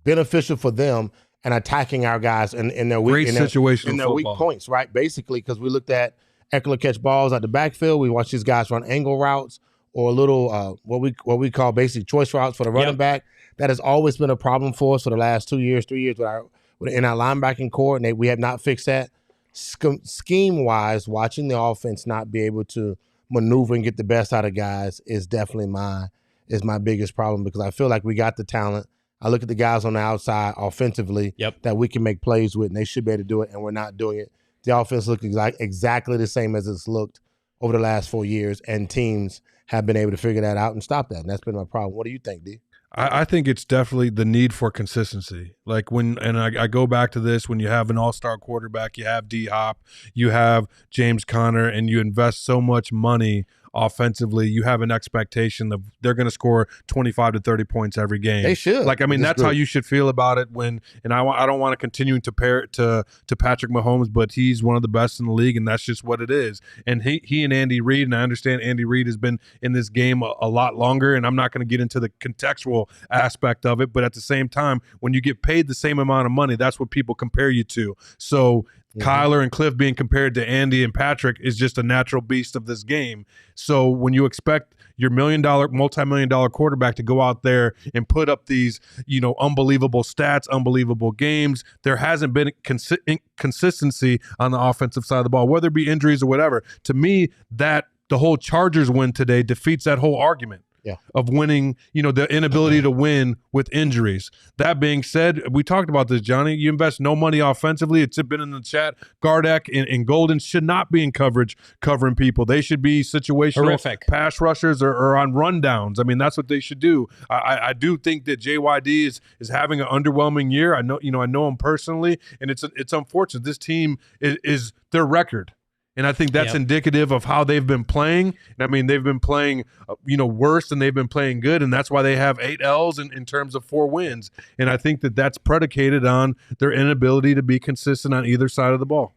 beneficial for them and attacking our guys in their weak weak points, right? Basically, because we looked at Eckler catch balls at the backfield. We watched these guys run angle routes or little what we call basic choice routes for the running back. That has always been a problem for us for the last 2 years, 3 years in our linebacking core, and we have not fixed that. Scheme-wise, watching the offense not be able to maneuver and get the best out of guys is definitely my biggest problem because I feel like we got the talent. I look at the guys on the outside offensively that we can make plays with, and they should be able to do it, and we're not doing it. The offense looks exactly the same as it's looked over the last 4 years, and teams have been able to figure that out and stop that, and that's been my problem. What do you think, D? I think it's definitely the need for consistency. Like I go back to this, when you have an all-star quarterback, you have D-Hop, you have James Conner, and you invest so much money offensively, you have an expectation of they're going to score 25 to 30 points every game. They should. Like, I mean, that's how you should feel about it when, and I don't want to continue to pair it to Patrick Mahomes, but he's one of the best in the league, and that's just what it is. And he and Andy Reid, and I understand Andy Reid has been in this game a lot longer, and I'm not going to get into the contextual aspect of it, but at the same time, when you get paid the same amount of money, that's what people compare you to. So Kyler and Kliff being compared to Andy and Patrick is just a natural beast of this game. So when you expect your multi-million-dollar quarterback to go out there and put up these, unbelievable stats, unbelievable games, there hasn't been consistency on the offensive side of the ball, whether it be injuries or whatever. To me, that the whole Chargers win today defeats that whole argument. Of winning, the inability to win with injuries. That being said, we talked about this, Johnny. You invest no money offensively. It's been in the chat. Gardeck and Golden should not be in coverage covering people. They should be situational pass rushers or on rundowns. I mean, that's what they should do. I do think that JYD is having an underwhelming year. I know him personally, and it's unfortunate. This team is their record. And I think that's indicative of how they've been playing. And I mean, they've been playing, worse than they've been playing good. And that's why they have 8 L's in terms of 4 wins. And I think that's predicated on their inability to be consistent on either side of the ball.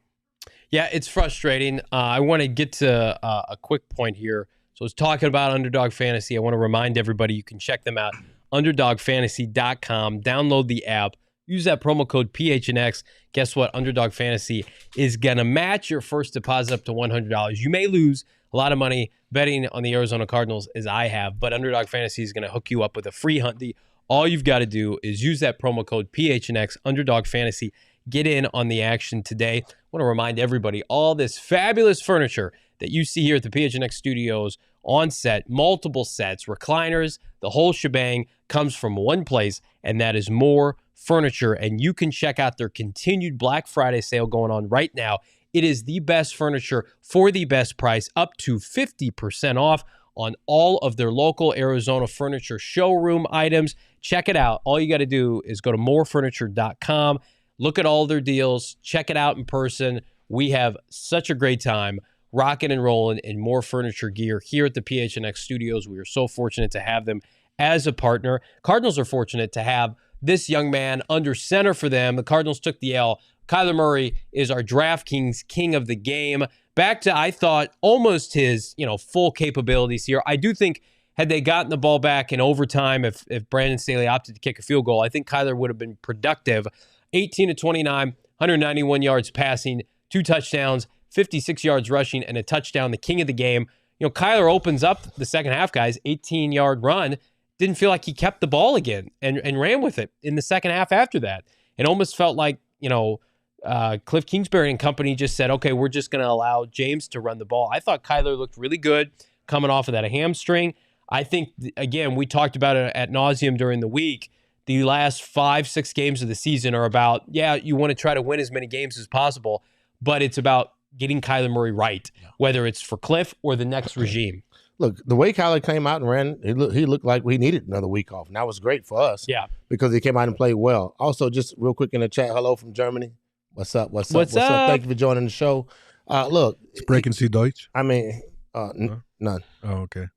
Yeah, it's frustrating. I want to get to a quick point here. So I was talking about Underdog Fantasy. I want to remind everybody you can check them out, underdogfantasy.com. Download the app. Use that promo code PHNX. Guess what? Underdog Fantasy is going to match your first deposit up to $100. You may lose a lot of money betting on the Arizona Cardinals, as I have, but Underdog Fantasy is going to hook you up with a free hunty. All you've got to do is use that promo code PHNX, Underdog Fantasy. Get in on the action today. I want to remind everybody, all this fabulous furniture that you see here at the PHNX studios on set, multiple sets, recliners, the whole shebang comes from one place, and that is More Furniture. And you can check out their continued Black Friday sale going on right now. It is the best furniture for the best price, up to 50% off on all of their local Arizona furniture showroom items. Check it out. All you got to do is go to morefurniture.com, look at all their deals, check it out in person. We have such a great time rocking and rolling in More Furniture gear here at the PHNX studios. We are so fortunate to have them as a partner. Cardinals are fortunate to have this young man under center for them. The Cardinals took the L. Kyler Murray is our DraftKings king of the game. Back to, I thought, almost his full capabilities here. I do think had they gotten the ball back in overtime, if Brandon Staley opted to kick a field goal, I think Kyler would have been productive. 18 to 29, 191 yards passing, 2 touchdowns, 56 yards rushing, and a touchdown, the king of the game. Kyler opens up the second half, guys, 18-yard run. Didn't feel like he kept the ball again and ran with it in the second half after that. It almost felt like, Kliff Kingsbury and company just said, okay, we're just going to allow James to run the ball. I thought Kyler looked really good coming off of that hamstring. I think, again, we talked about it ad nauseum during the week. The last 5-6 games of the season are about, you want to try to win as many games as possible, but it's about getting Kyler Murray right, whether it's for Kliff or the next regime. Look, the way Kyler came out and ran, he looked like we needed another week off. And that was great for us. Yeah. Because he came out and played well. Also, just real quick in the chat, hello from Germany. What's up? What's up? Thank you for joining the show. Look. Sprechen Sie Deutsch? I mean, none. Oh, okay.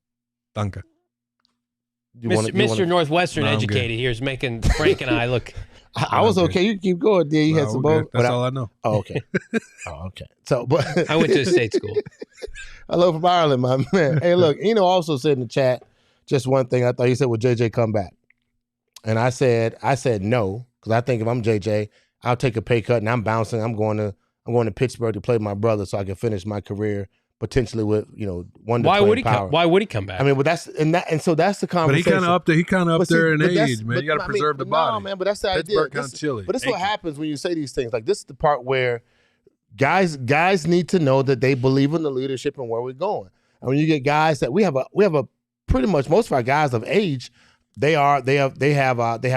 Danke. Mr. Northwestern educated here is making Frank and I look. I was okay. You keep going, dude. You had some both. That's all I know. Oh, okay. Okay. So, but I went to a state school. Hello from Ireland, my man. Hey, look, also said in the chat just one thing. I thought he said, "Will JJ come back?" And I said no, because I think if I'm JJ, I'll take a pay cut and I'm bouncing. I'm going to Pittsburgh to play my brother so I can finish my career potentially with 1 to 20 power. Why would he come back? I mean, but that's the conversation. But he kind of up there in age, man. You got to preserve the body. No, man, but that's the Pittsburgh idea. kind of chilly. But this is what happens when you say these things. Like, this is the part where guys need to know that they believe in the leadership and where we're going. And when you get guys that we have a pretty much most of our guys of age, they have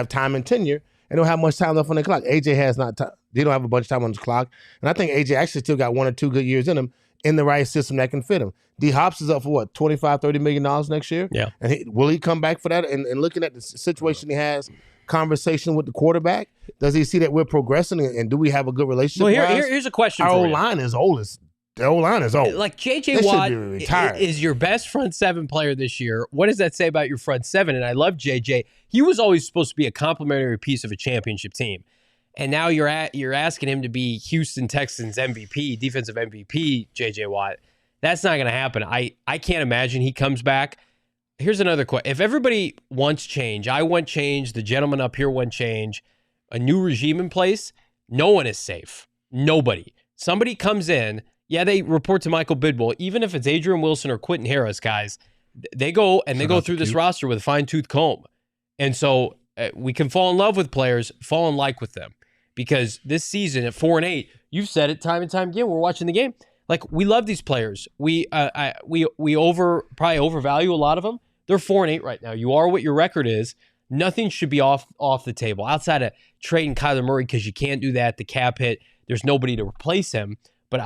time and tenure and don't have much time left on the clock. AJ has not. They don't have a bunch of time on the clock, and I think AJ actually still got 1 or 2 good years in him in the right system that can fit him. D Hops is up for what, $25-30 million next year? Yeah. And will he come back for that? And looking at the situation he has, conversation with the quarterback, does he see that we're progressing and do we have a good relationship? Well, here's a question Our for old you. line is old as the O-line is old. Like J.J. They Watt should be retired. is your best front seven player this year. What does that say about your front seven? And I love J.J. He was always supposed to be a complementary piece of a championship team. And now you're asking him to be Houston Texans MVP, defensive MVP, J.J. Watt. That's not going to happen. I can't imagine he comes back. Here's another question. If everybody wants change, I want change, the gentleman up here want change, a new regime in place, no one is safe. Nobody. Somebody comes in, yeah, they report to Michael Bidwell. Even if it's Adrian Wilson or Quentin Harris, guys, they go through this roster with a fine-tooth comb. And so we can fall in love with players, fall in like with them. Because this season at 4-8, you've said it time and time again, we're watching the game. Like, we love these players. We probably overvalue a lot of them. They're 4-8 right now. You are what your record is. Nothing should be off the table. Outside of trading Kyler Murray, because you can't do that. The cap hit, there's nobody to replace him. But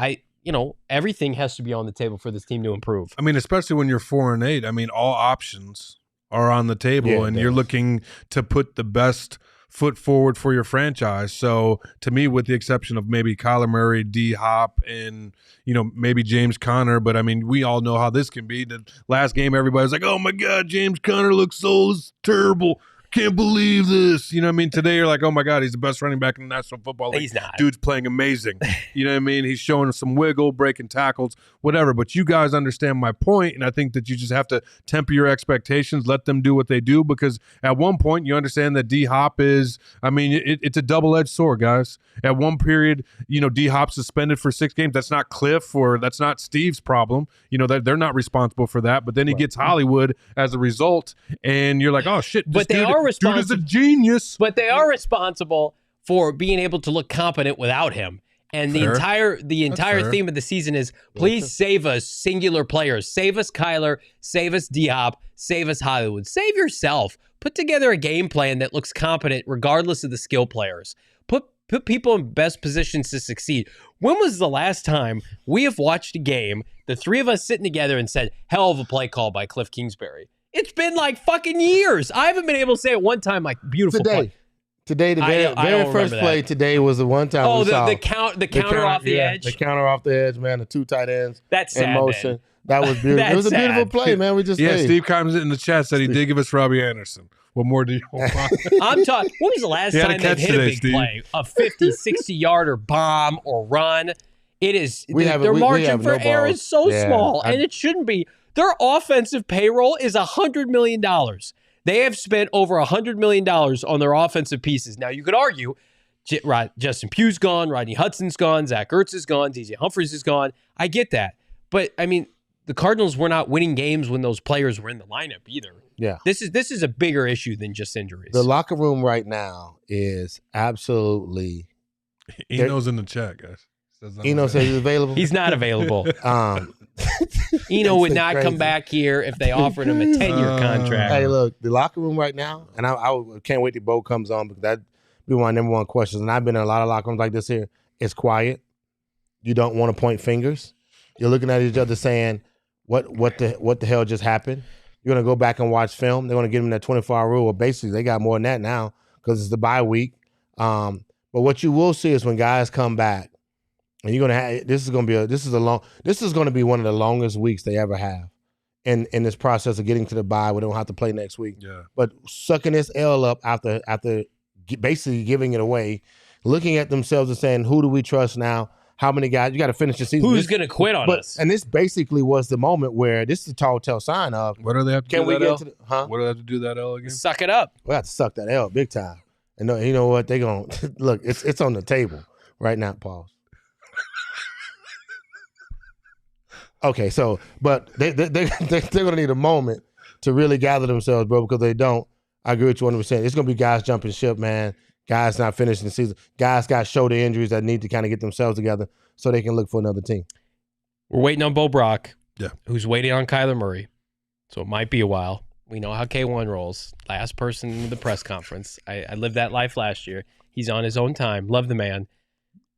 everything has to be on the table for this team to improve. I mean, especially when you're 4-8. I mean, all options are on the table, and you're looking to put the best foot forward for your franchise. So to me, with the exception of maybe Kyler Murray, D-Hop, and maybe James Conner, but I mean, we all know how this can be. The last game, everybody's like, oh my God, James Conner looks so terrible. Can't believe this. You know what I mean? Today you're like, oh my God, he's the best running back in the National Football League. He's not. Dude's playing amazing. You know what I mean? He's showing some wiggle, breaking tackles, whatever. But you guys understand my point, and I think that you just have to temper your expectations, let them do what they do, because at one point you understand that D-Hop is, it's a double-edged sword, guys. At one period, D-Hop suspended for 6 games. That's not Kliff or that's not Steve's problem. They're not responsible for that. But then he gets Hollywood as a result, and you're like, oh shit. But they are responsible. Dude is a genius. But they are responsible for being able to look competent without him. And the entire theme of the season is, please save us, singular players. Save us Kyler, save us D-Hop, save us Hollywood. Save yourself. Put together a game plan that looks competent regardless of the skill players. Put people in best positions to succeed. When was the last time we have watched a game, the three of us sitting together and said, hell of a play call by Kliff Kingsbury? It's been like fucking years. I haven't been able to say it one time like beautiful play. Today, the very first play today was the one time we saw. The counter off the edge. The counter off the edge, man. The 2 tight ends in motion. Man. That was beautiful. It was a beautiful play, man. We just Steve Combs in the chat said he did give us Robbie Anderson. What more do you want? I'm talking. When was the last time they hit a big play? A 50, 60-yarder bomb or run? It is. Their margin for error is so small, and it shouldn't be. Their offensive payroll is $100 million. They have spent over $100 million on their offensive pieces. Now, you could argue Justin Pugh's gone, Rodney Hudson's gone, Zach Ertz is gone, DJ Humphries is gone. I get that. But, I mean, the Cardinals were not winning games when those players were in the lineup either. Yeah. This is a bigger issue than just injuries. The locker room right now is absolutely. Eno's in the chat, guys. Eno says he's available. He's not available. Eno would not come back here if they offered him a 10-year contract. Hey, look, the locker room right now, and I can't wait till Bo comes on because that'd be one of the number one questions. And I've been in a lot of locker rooms like this here. It's quiet. You don't want to point fingers. You're looking at each other saying, what the hell just happened? You're going to go back and watch film. They're going to give them that 24-hour rule. Well, basically, they got more than that now because it's the bye week. But what you will see is when guys come back, and you're going to have this is going to be one of the longest weeks they ever have in this process of getting to the bye. We don't have to play next week. Yeah. But sucking this L up after basically giving it away, looking at themselves and saying, who do we trust now? How many guys? You got to finish the season. Who's going to quit on us? And this basically was the moment where this is a tall sign of. What do they have to can do we that get L? to the, What do they have to do that L again? Suck it up. We have to suck that L big time. And you know what? They're going to look. It's on the table right now. Pause. Okay, so but they're going to need a moment to really gather themselves, bro. Because they don't. I agree with you 100%. It's going to be guys jumping ship, man. Guys not finishing the season. Guys got shoulder injuries that need to kind of get themselves together so they can look for another team. We're waiting on Bo Brock, who's waiting on Kyler Murray. So it might be a while. We know how K1 rolls. Last person in the press conference. I lived that life last year. He's on his own time. Love the man.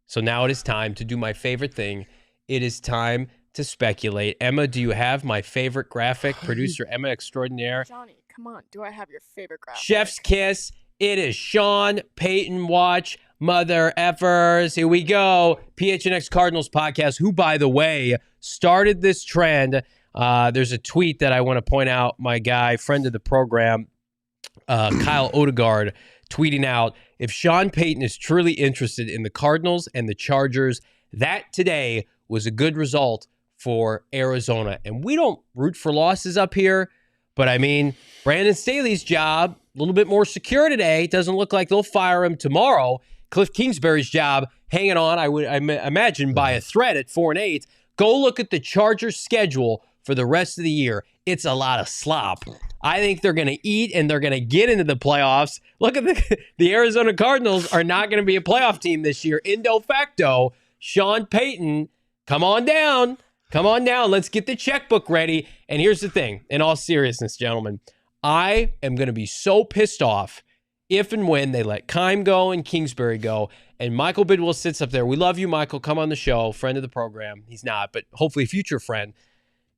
So now it is time to do my favorite thing. It is time to speculate. Emma, do you have my favorite graphic? Producer Emma Extraordinaire. Johnny, come on. Do I have your favorite graphic? Chef's kiss. It is Sean Payton Watch, Mother effers. Here we go. PHNX Cardinals podcast, who, by the way, started this trend. There's a tweet that I want to point out. My guy, friend of the program, Kyle Odegaard, tweeting out, if Sean Payton is truly interested in the Cardinals and the Chargers, that today was a good result for Arizona. And we don't root for losses up here, but I mean, Brandon Staley's job, a little bit more secure today. Doesn't look like they'll fire him tomorrow. Kliff Kingsbury's job hanging on, I imagine, by a thread at 4-8. Go look at the Chargers' schedule for the rest of the year. It's a lot of slop. I think they're going to eat and they're going to get into the playoffs. Look at the Arizona Cardinals are not going to be a playoff team this year. Indo facto, Sean Payton, come on down. Come on down. Let's get the checkbook ready. And here's the thing. In all seriousness, gentlemen, I am going to be so pissed off if and when they let Keim go and Kingsbury go, and Michael Bidwell sits up there. We love you, Michael. Come on the show. Friend of the program. He's not, but hopefully future friend.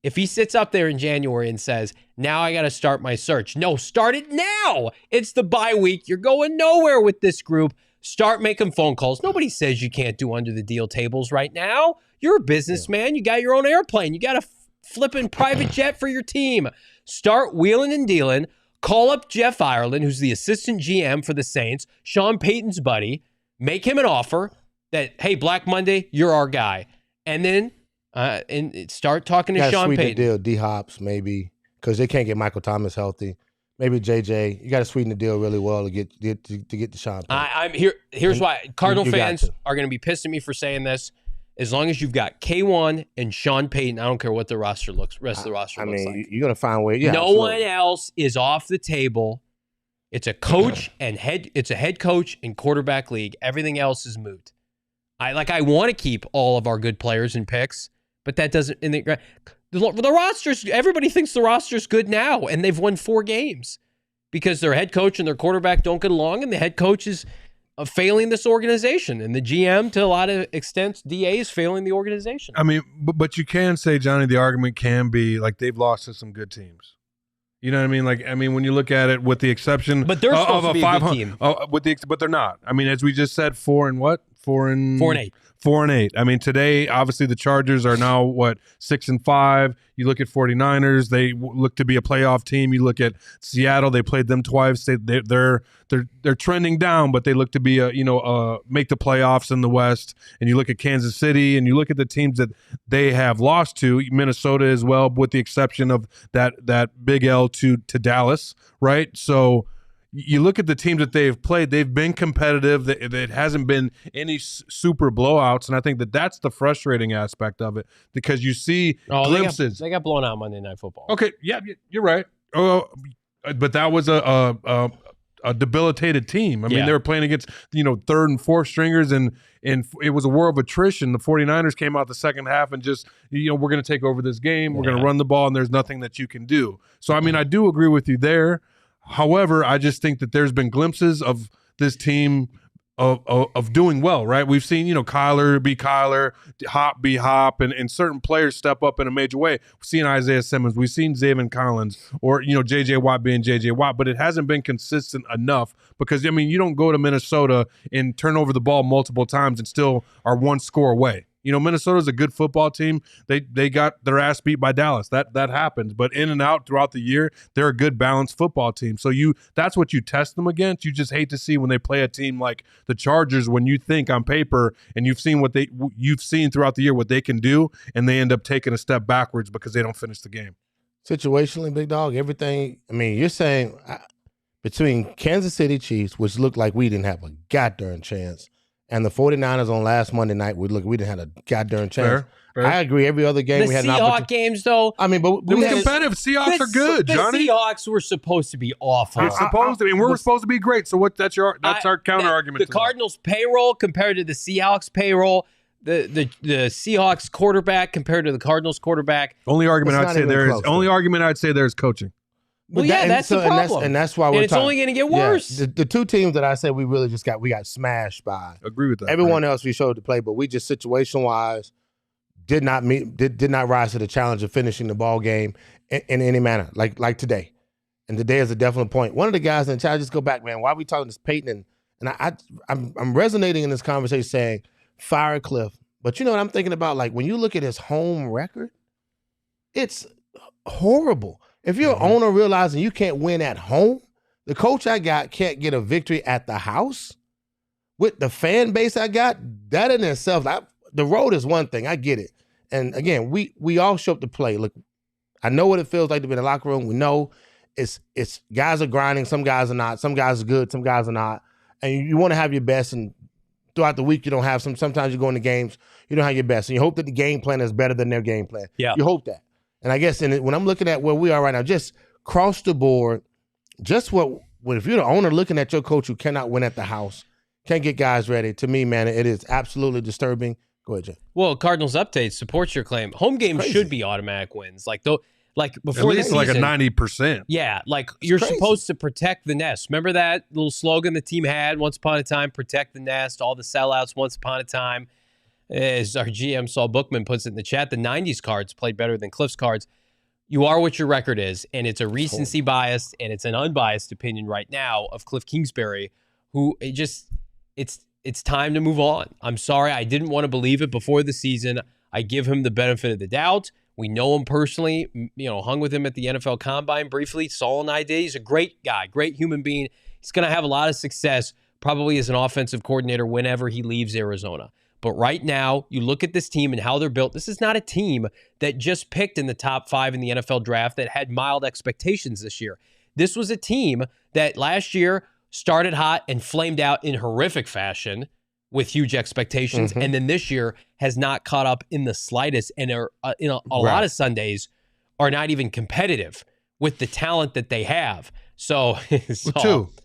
If he sits up there in January and says, now I got to start my search. No, start it now. It's the bye week. You're going nowhere with this group. Start making phone calls. Nobody says you can't do under the deal tables right now. You're a businessman. You got your own airplane. You got a flipping private jet for your team. Start wheeling and dealing. Call up Jeff Ireland, who's the assistant GM for the Saints, Sean Payton's buddy. Make him an offer that, hey, Black Monday, you're our guy. And then and start talking to Sean Payton. Sweeten the deal, D-Hops maybe, because they can't get Michael Thomas healthy. Maybe JJ. You got to sweeten the deal really well to get to Sean Payton. I'm here. Here's why. Cardinal fans are going to be pissed at me for saying this. As long as you've got K1 and Sean Payton, I don't care what the rest of the roster looks like. You're going to find a way. Yeah, no one else is off the table. It's a coach and it's a head coach and quarterback league. Everything else is moot. I want to keep all of our good players and picks, but that doesn't. The rosters. Everybody thinks the roster's good now, and they've won 4 games because their head coach and their quarterback don't get along, and the head coach is failing this organization, and the GM, to a lot of extents, DA is failing the organization. I mean, but you can say, Johnny, the argument can be like they've lost to some good teams. You know what I mean? Like, I mean, when you look at it, with the exception, but they're supposed to be a good team. But they're not. I mean, as we just said, 4 and 8. 4 and 8. I mean, today, obviously, the Chargers are now 6 and 5. You look at 49ers; they look to be a playoff team. You look at Seattle; they played them twice. They're trending down, but they look to be make the playoffs in the West. And you look at Kansas City, and you look at the teams that they have lost to, Minnesota as well, with the exception of that big L to Dallas, right? So you look at the teams that they've played, they've been competitive. It hasn't been any super blowouts, and I think that's the frustrating aspect of it, because you see glimpses. They got blown out Monday Night Football. Okay, yeah, you're right. But that was a debilitated team. I mean, they were playing against, third and fourth stringers, and it was a war of attrition. The 49ers came out the second half and just, we're going to take over this game. We're going to run the ball, and there's nothing that you can do. So, I mean, I do agree with you there. However, I just think that there's been glimpses of this team of doing well, right? We've seen, Kyler be Kyler, Hop be Hop, and certain players step up in a major way. We've seen Isaiah Simmons. We've seen Zaven Collins, or, J.J. Watt being J.J. Watt, but it hasn't been consistent enough because, I mean, you don't go to Minnesota and turn over the ball multiple times and still are 1 score away. Minnesota's a good football team. They got their ass beat by Dallas. That happens. But in and out throughout the year, they're a good balanced football team. So that's what you test them against. You just hate to see when they play a team like the Chargers, when you think on paper and you've seen throughout the year what they can do, and they end up taking a step backwards because they don't finish the game. Situationally, big dog, everything. I mean, you're saying between Kansas City Chiefs, which looked like we didn't have a goddamn chance, and the 49ers on last Monday night, we didn't have a goddamn chance. Fair. I agree. Every other game we had an opportunity. The Seahawks games, though. I mean, but we had competitive. Seahawks are good, Johnny. The Seahawks were supposed to be awful. We're supposed to be great. So that's our counter argument. The Cardinals' payroll compared to the Seahawks' payroll. The Seahawks quarterback compared to the Cardinals quarterback. Only argument I'd say there is coaching. Well, that's the problem. And that's why it's only going to get worse. Yeah, the 2 teams that I said we really we got smashed by. Agree with that. Everyone else we showed to play, but we just situation-wise did not rise to the challenge of finishing the ball game in any manner, like today. And today is a definite point. One of the guys in the chat, just go back, man. Why are we talking to Payton And I'm resonating in this conversation saying, fire Kliff. But you know what I'm thinking about? Like, when you look at his home record, it's horrible. If you're an owner realizing you can't win at home, the coach I got can't get a victory at the house, with the fan base I got, that in itself, the road is one thing. I get it. And again, we all show up to play. Look, I know what it feels like to be in the locker room. We know it's guys are grinding, some guys are not, some guys are good, some guys are not. And you want to have your best, and throughout the week you don't have sometimes you go into games, you don't have your best. And you hope that the game plan is better than their game plan. Yeah. You hope that. And I guess when I'm looking at where we are right now, just cross the board, just if you're the owner looking at your coach who cannot win at the house, can't get guys ready, to me, man, it is absolutely disturbing. Go ahead, Jay. Well, Cardinals Update supports your claim. Home games should be automatic wins. Like before at least the season, like a 90%. Yeah, like you're supposed to protect the nest. Remember that little slogan the team had once upon a time, protect the nest, all the sellouts once upon a time. As our GM Saul Bookman puts it in the chat, the 90s cards played better than Kliff's cards. You are what your record is, and it's a recency bias, and it's an unbiased opinion right now of Kliff Kingsbury, who it's time to move on. I'm sorry, I didn't want to believe it before the season. I give him the benefit of the doubt. We know him personally, hung with him at the NFL Combine briefly. Saul and I did. He's a great guy, great human being. He's going to have a lot of success probably as an offensive coordinator whenever he leaves Arizona. But right now, you look at this team and how they're built. This is not a team that just picked in the top 5 in the NFL draft that had mild expectations this year. This was a team that last year started hot and flamed out in horrific fashion with huge expectations, and then this year has not caught up in the slightest, and are in a lot of Sundays are not even competitive with the talent that they have. So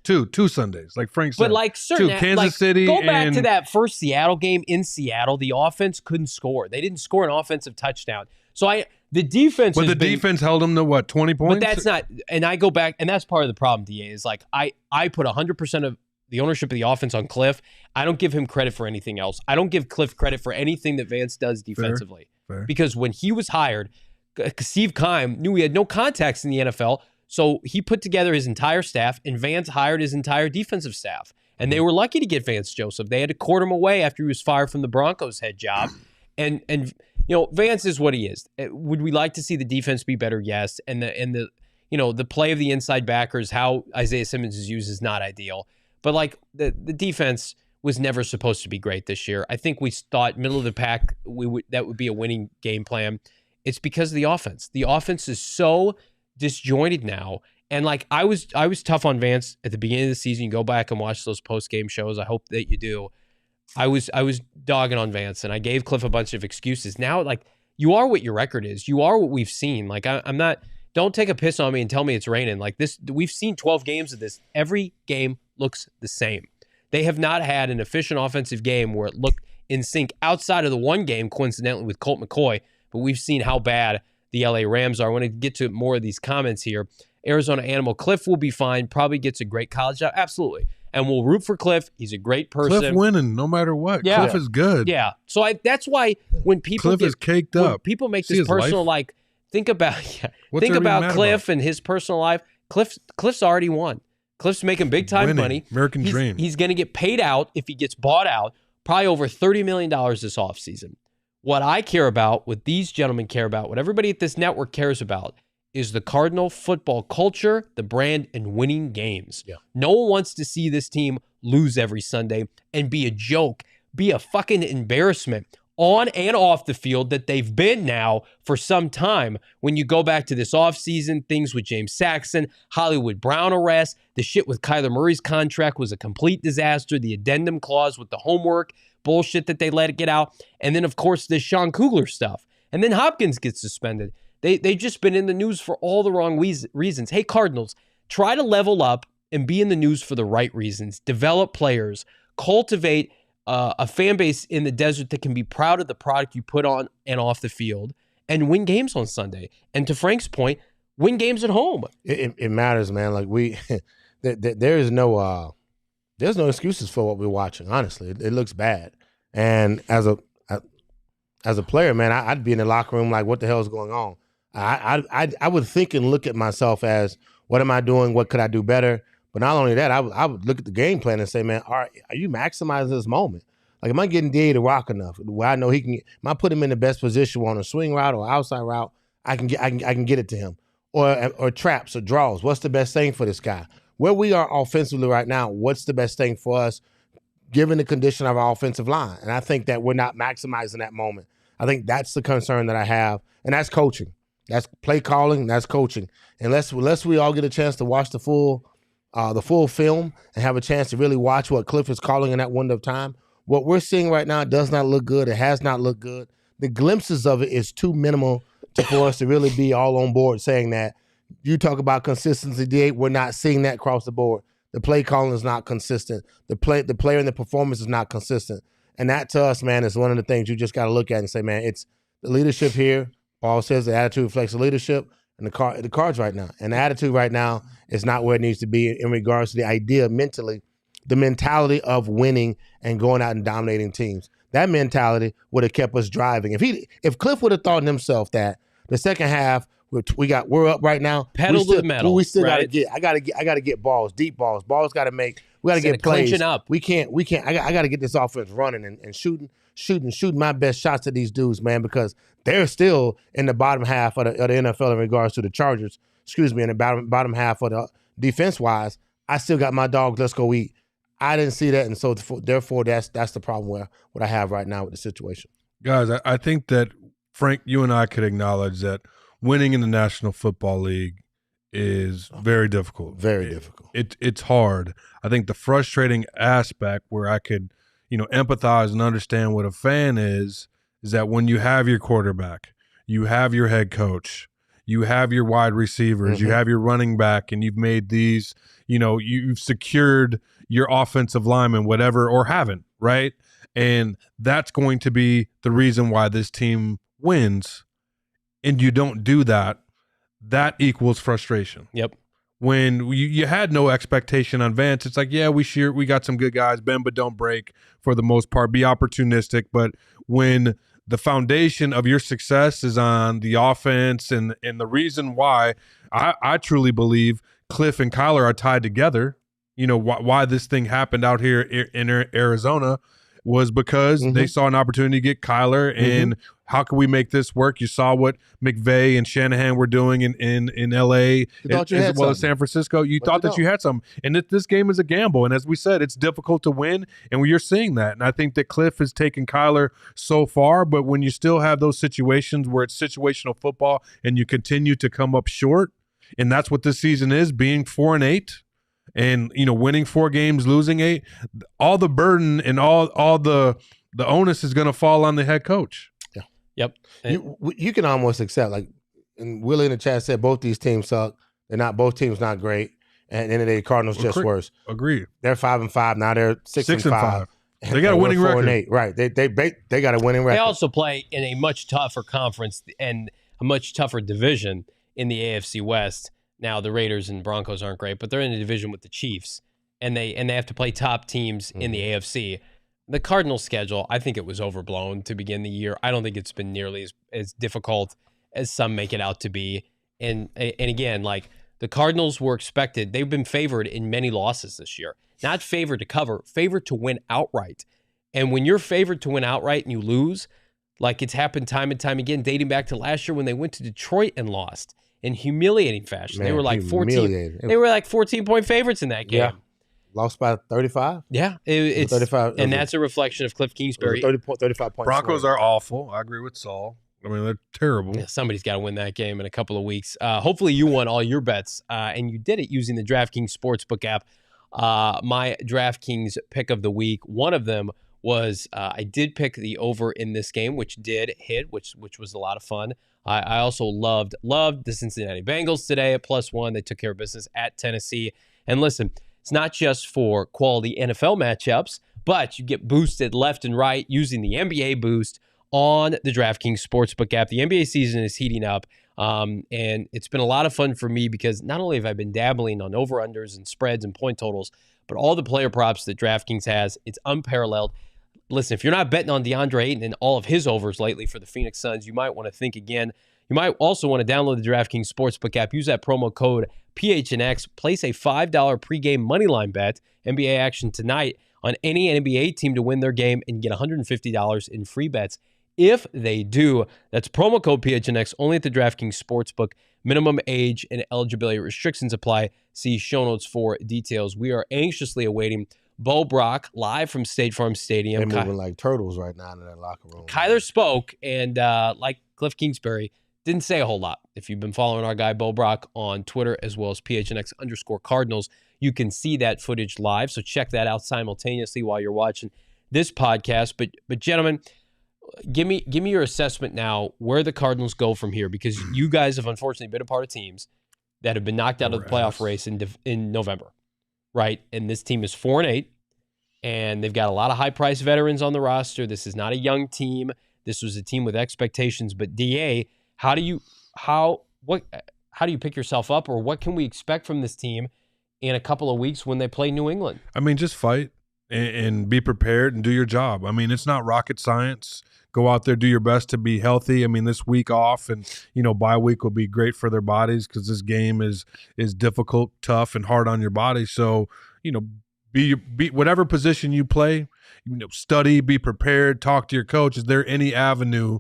two Sundays, like Frank said. But like certain Kansas City, go back to that first Seattle game in Seattle. The offense couldn't score. They didn't score an offensive touchdown. So the defense, but the defense held them to what, 20 points? But that's not. And I go back, and that's part of the problem. Da is like I put 100% of the ownership of the offense on Kliff. I don't give him credit for anything else. I don't give Kliff credit for anything that Vance does defensively. Fair. Because when he was hired, Steve Keim knew he had no contacts in the NFL. So he put together his entire staff, and Vance hired his entire defensive staff. And they were lucky to get Vance Joseph. They had to court him away after he was fired from the Broncos head job. And Vance is what he is. Would we like to see the defense be better? Yes. And the play of the inside backers, how Isaiah Simmons is used, is not ideal. But like the defense was never supposed to be great this year. I think we thought middle of the pack that would be a winning game plan. It's because of the offense. The offense is so disjointed now. And like I was tough on Vance at the beginning of the season. You go back and watch those post-game shows. I hope that you do. I was dogging on Vance, and I gave Kliff a bunch of excuses. Now, like, you are what your record is. You are what we've seen. Like, I'm not. Don't take a piss on me and tell me it's raining. Like this, we've seen 12 games of this. Every game looks the same. They have not had an efficient offensive game where it looked in sync outside of the one game, coincidentally, with Colt McCoy. But we've seen how bad the LA Rams are. I want to get to more of these comments here. Arizona Animal, Kliff will be fine. Probably gets a great college job. Absolutely. And we'll root for Kliff. He's a great person. Kliff winning no matter what. Yeah. Kliff is good. Yeah. So that's why when people Kliff is caked up. People make this personal, like, think about Kliff and his personal life. Kliff's already won. Kliff's making big time money. American dream. He's going to get paid out if he gets bought out, probably over $30 million this offseason. What I care about, what these gentlemen care about, what everybody at this network cares about is the Cardinal football culture, the brand, and winning games. Yeah. No one wants to see this team lose every Sunday and be a joke, be a fucking embarrassment on and off the field that they've been now for some time. When you go back to this offseason, things with James Saxon, Hollywood Brown arrest, the shit with Kyler Murray's contract was a complete disaster, the addendum clause with the homework bullshit that they let it get out, and then, of course, this Sean Kugler stuff. And then Hopkins gets suspended. They've just been in the news for all the wrong reasons. Hey, Cardinals, try to level up and be in the news for the right reasons. Develop players. Cultivate a fan base in the desert that can be proud of the product you put on and off the field and win games on Sunday. And to Frank's point, win games at home. It matters, man. Like there's no excuses for what we're watching. Honestly, it looks bad. And as a player, man, I'd be in the locker room like, what the hell is going on? I would think and look at myself as, what am I doing? What could I do better? But not only that, I would look at the game plan and say, man, are you maximizing this moment? Like, am I getting D.A. to rock enough? Where I know he can. Am I put him in the best position on a swing route or outside route? I can get it to him, or traps or draws. What's the best thing for this guy? Where we are offensively right now, what's the best thing for us, given the condition of our offensive line? And I think that we're not maximizing that moment. I think that's the concern that I have, and that's coaching. That's play calling. That's coaching. Unless we all get a chance to watch the full film and have a chance to really watch what Kliff is calling in that window of time, what we're seeing right now does not look good. It has not looked good. The glimpses of it is too minimal for us to really be all on board saying that. You talk about consistency, D8. We're not seeing that across the board. The play calling is not consistent. The player and the performance is not consistent. And that, to us, man, is one of the things you just got to look at and say, man, it's the leadership here. Paul says the attitude reflects the leadership and the cards right now. And the attitude right now is not where it needs to be in regards to the idea mentally, the mentality of winning and going out and dominating teams. That mentality would have kept us driving. If Kliff would have thought in himself that the second half we're up right now, pedal to the metal. We still right? I gotta get balls, deep balls. Balls gotta make. We gotta get plays. Up. We can't. I gotta get this offense running and shooting my best shots at these dudes, man, because they're still in the bottom half of the NFL in regards to the Chargers. Excuse me, in the bottom half of the defense wise. I still got my dogs. Let's go eat. I didn't see that, and so therefore that's the problem what I have right now with the situation. Guys, I think that Frank, you and I could acknowledge that winning in the National Football League is very difficult. Very difficult. It's hard. I think the frustrating aspect where I could, empathize and understand what a fan is that when you have your quarterback, you have your head coach, you have your wide receivers, you have your running back, and you've made these, you've secured your offensive lineman, whatever, or haven't, right? And that's going to be the reason why this team wins. And you don't do that, that equals frustration. Yep. When you had no expectation on Vance, it's like, yeah, we got some good guys, bend but don't break for the most part, be opportunistic. But when the foundation of your success is on the offense and the reason why I truly believe Kliff and Kyler are tied together, why this thing happened out here in Arizona was because they saw an opportunity to get Kyler and how can we make this work? You saw what McVay and Shanahan were doing in L.A. as well as San Francisco. You thought that you had some. And this game is a gamble. And as we said, it's difficult to win, and you're seeing that. And I think that Kliff has taken Kyler so far, but when you still have those situations where it's situational football and you continue to come up short, and that's what this season is, being 4-8, and winning 4 games, losing 8, all the burden and all the onus is going to fall on the head coach. Yeah. Yep. You can almost accept, like, and Willie in the chat said both these teams suck. Both teams not great. And at the end of the day, Cardinals just worse. Agreed. They're 5-5 now. They're 6-5. They got a winning record. 4-8. Right. They got a winning record. They also play in a much tougher conference and a much tougher division in the AFC West. Now, the Raiders and Broncos aren't great, but they're in a division with the Chiefs, and they have to play top teams in the AFC. The Cardinals' schedule, I think it was overblown to begin the year. I don't think it's been nearly as difficult as some make it out to be. And again, like, the Cardinals were expected. They've been favored in many losses this year. Not favored to cover, favored to win outright. And when you're favored to win outright and you lose, like it's happened time and time again, dating back to last year when they went to Detroit and lost in humiliating fashion. Man, they were like 14-point favorites in that game. Yeah. Lost by 35? Yeah. It's 35. And that's a reflection of Kliff Kingsbury. 35 points. Broncos are awful. I agree with Saul. I mean, they're terrible. Yeah, somebody's got to win that game in a couple of weeks. Hopefully you won all your bets, and you did it using the DraftKings Sportsbook app. My DraftKings pick of the week, one of them was I did pick the over in this game, which did hit, which was a lot of fun. I also loved the Cincinnati Bengals today at +1. They took care of business at Tennessee. And listen, it's not just for quality NFL matchups, but you get boosted left and right using the NBA Boost on the DraftKings Sportsbook app. The NBA season is heating up, and it's been a lot of fun for me because not only have I been dabbling on over-unders and spreads and point totals, but all the player props that DraftKings has, it's unparalleled. Listen, if you're not betting on DeAndre Ayton and all of his overs lately for the Phoenix Suns, you might want to think again. You might also want to download the DraftKings Sportsbook app. Use that promo code PHNX. Place a $5 pregame moneyline bet, NBA action tonight, on any NBA team to win their game and get $150 in free bets if they do. That's promo code PHNX only at the DraftKings Sportsbook. Minimum age and eligibility restrictions apply. See show notes for details. We are anxiously awaiting Bo Brock live from State Farm Stadium. They're moving like turtles right now in that locker room. Kyler spoke, and like Kliff Kingsbury, didn't say a whole lot. If you've been following our guy Bo Brock on Twitter as well as PHNX_Cardinals, you can see that footage live. So check that out simultaneously while you're watching this podcast. But gentlemen, give me your assessment now where the Cardinals go from here, because you guys have unfortunately been a part of teams that have been knocked out of the playoff race in November, right? And this team is 4-8, and they've got a lot of high-priced veterans on the roster. This is not a young team. This was a team with expectations. But DA, how do you pick yourself up, or what can we expect from this team in a couple of weeks when they play New England? I mean, just fight and be prepared and do your job. I mean, it's not rocket science. Go out there, do your best to be healthy. I mean, this week off and, bye week will be great for their bodies, because this game is difficult, tough, and hard on your body. So, be whatever position you play, study, be prepared, talk to your coach. Is there any avenue?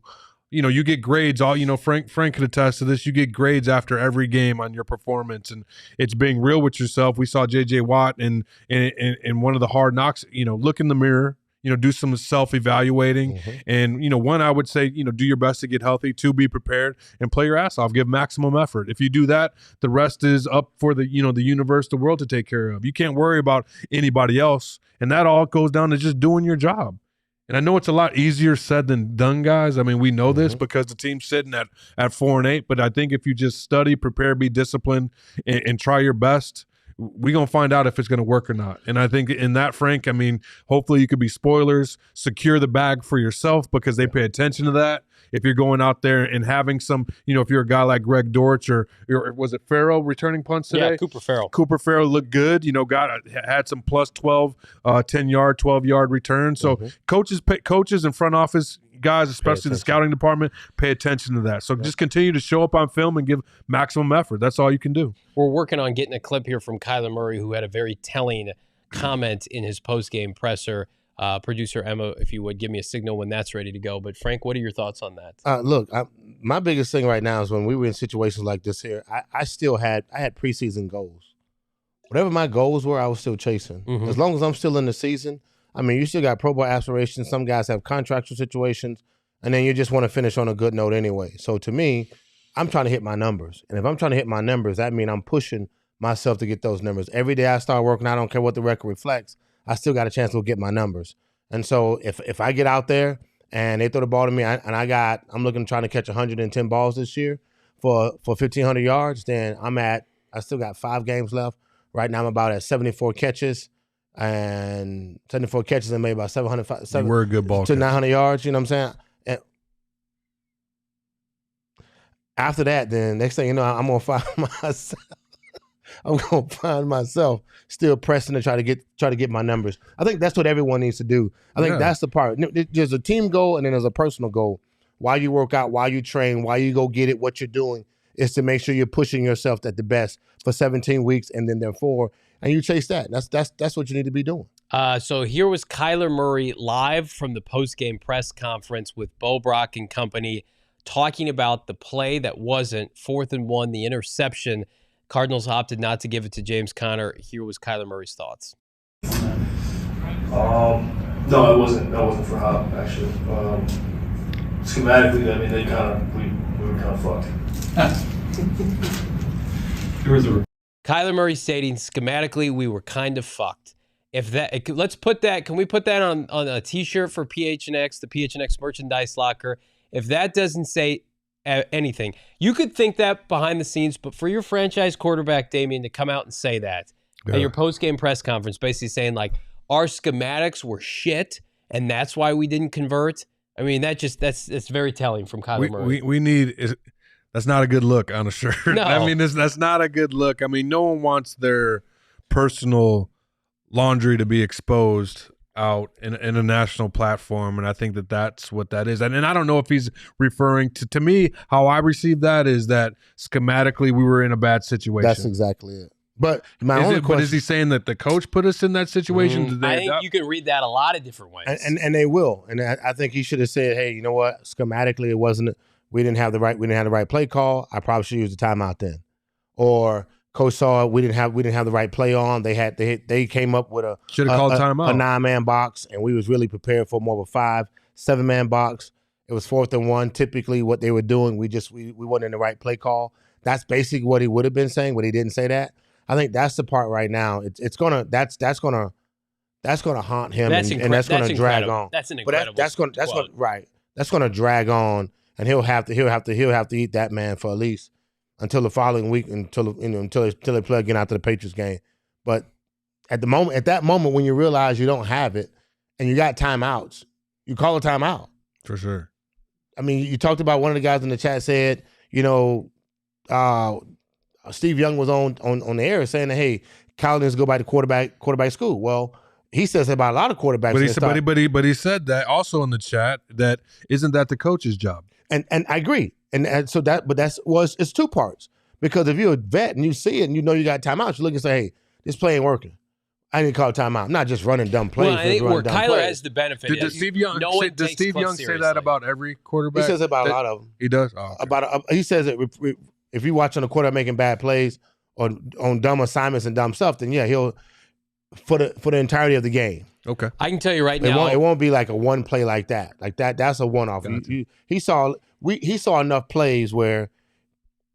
You get grades. Frank could attest to this. You get grades after every game on your performance, and it's being real with yourself. We saw J.J. Watt in one of the hard knocks. Look in the mirror. Do some self-evaluating. And, one, I would say, do your best to get healthy. Two, be prepared and play your ass off. Give maximum effort. If you do that, the rest is up for the universe, the world to take care of. You can't worry about anybody else. And that all goes down to just doing your job. And I know it's a lot easier said than done, guys. I mean, we know this because the team's sitting at 4-8. But I think if you just study, prepare, be disciplined, and try your best, we're going to find out if it's going to work or not. And I think in that, Frank, I mean, hopefully you could be spoilers, secure the bag for yourself, because they pay attention to that. If you're going out there and having some, if you're a guy like Greg Dortch or was it Farrell returning punts today? Yeah, Cooper Farrell. Cooper Farrell looked good, had some plus 12, 10-yard, 12-yard returns. So coaches and front office guys, especially the scouting department, pay attention to that. So just continue to show up on film and give maximum effort. That's all you can do. We're working on getting a clip here from Kyler Murray, who had a very telling comment in his post-game presser. Producer Emma, if you would give me a signal when that's ready to go. But Frank, what are your thoughts on that? Look, my biggest thing right now is when we were in situations like this here, I had preseason goals. Whatever my goals were, I was still chasing. As long as I'm still in the season, I mean, you still got Pro Bowl aspirations. Some guys have contractual situations, and then you just want to finish on a good note anyway. So to me, I'm trying to hit my numbers. And if I'm trying to hit my numbers, that means I'm pushing myself to get those numbers. Every day I start working, I don't care what the record reflects, I still got a chance to get my numbers. And so if I get out there and they throw the ball to me, I'm looking trying to catch 110 balls this year for 1,500 yards, then I still got 5 games left. Right now I'm about at 74 catches. And 74 catches and maybe about 700 we're a good ball to 900 yards, you know what I'm saying? And after that, then next thing you know, I'm gonna find myself still pressing to try to get my numbers. I think that's what everyone needs to do. I think that's the part. There's a team goal and then there's a personal goal. Why you work out, why you train, why you go get it, what you're doing is to make sure you're pushing yourself at the best for 17 weeks and then therefore, and you chase that. That's what you need to be doing. So here was Kyler Murray live from the post-game press conference with Bo Brock and company, talking about the play that wasn't 4th and 1, the interception. Cardinals opted not to give it to James Conner. Here was Kyler Murray's thoughts. No, it wasn't. That wasn't for Hop, actually. Schematically, I mean, we were kind of fucked. Kyler Murray stating, schematically, we were kind of fucked. Let's put that. Can we put that on a T-shirt for PHNX, the PHNX merchandise locker? If that doesn't say anything, you could think that behind the scenes, but for your franchise quarterback Damien to come out and say that at your post-game press conference, basically saying like our schematics were shit and that's why we didn't convert. I mean, that's very telling from Kyler Murray. We need. That's not a good look on a shirt. No. I mean, that's not a good look. I mean, no one wants their personal laundry to be exposed out in a national platform, and I think that's what that is. And I don't know if he's referring to me, how I received that is that schematically we were in a bad situation. That's exactly it. But but is he saying that the coach put us in that situation? I think you can read that a lot of different ways. And they will. And I think he should have said, hey, you know what? Schematically, it wasn't. We didn't have the right play call. I probably should use the timeout then. Or coach saw we didn't have the right play on. They came up with should have called timeout. A 9-man box, and we was really prepared for more of a 5-7-man box. It was 4th and 1. Typically, what they were doing, we wasn't in the right play call. That's basically what he would have been saying, but he didn't say that. I think that's the part right now. That's gonna haunt him, and that's gonna drag on. That's an incredible. That's gonna drag on, and he'll have to eat that man for at least until the following week, until they play again after the Patriots game. But at that moment when you realize you don't have it and you got timeouts, you call a timeout for sure. I mean, you talked about one of the guys in the chat said, Steve Young was on the air saying that, hey, Kyle needs to go back to quarterback school. Well, he says that about a lot of quarterbacks. But he said that also in the chat that isn't that the coach's job? And I agree. And so it's two parts. Because if you're a vet and you see it and you know you got timeouts, you look and say, hey, this play ain't working. I need to call a timeout. I'm not just running dumb plays. Well, I think where Kyler has the benefit. Does Steve Young say that about every quarterback? He says it about a lot of them. He does? Oh, okay. He says it if you're watching a quarterback making bad plays or on dumb assignments and dumb stuff, then yeah, he'll for the entirety of the game. Okay. I can tell you right now. It won't be like a one play like that. That's a one-off. He saw enough plays where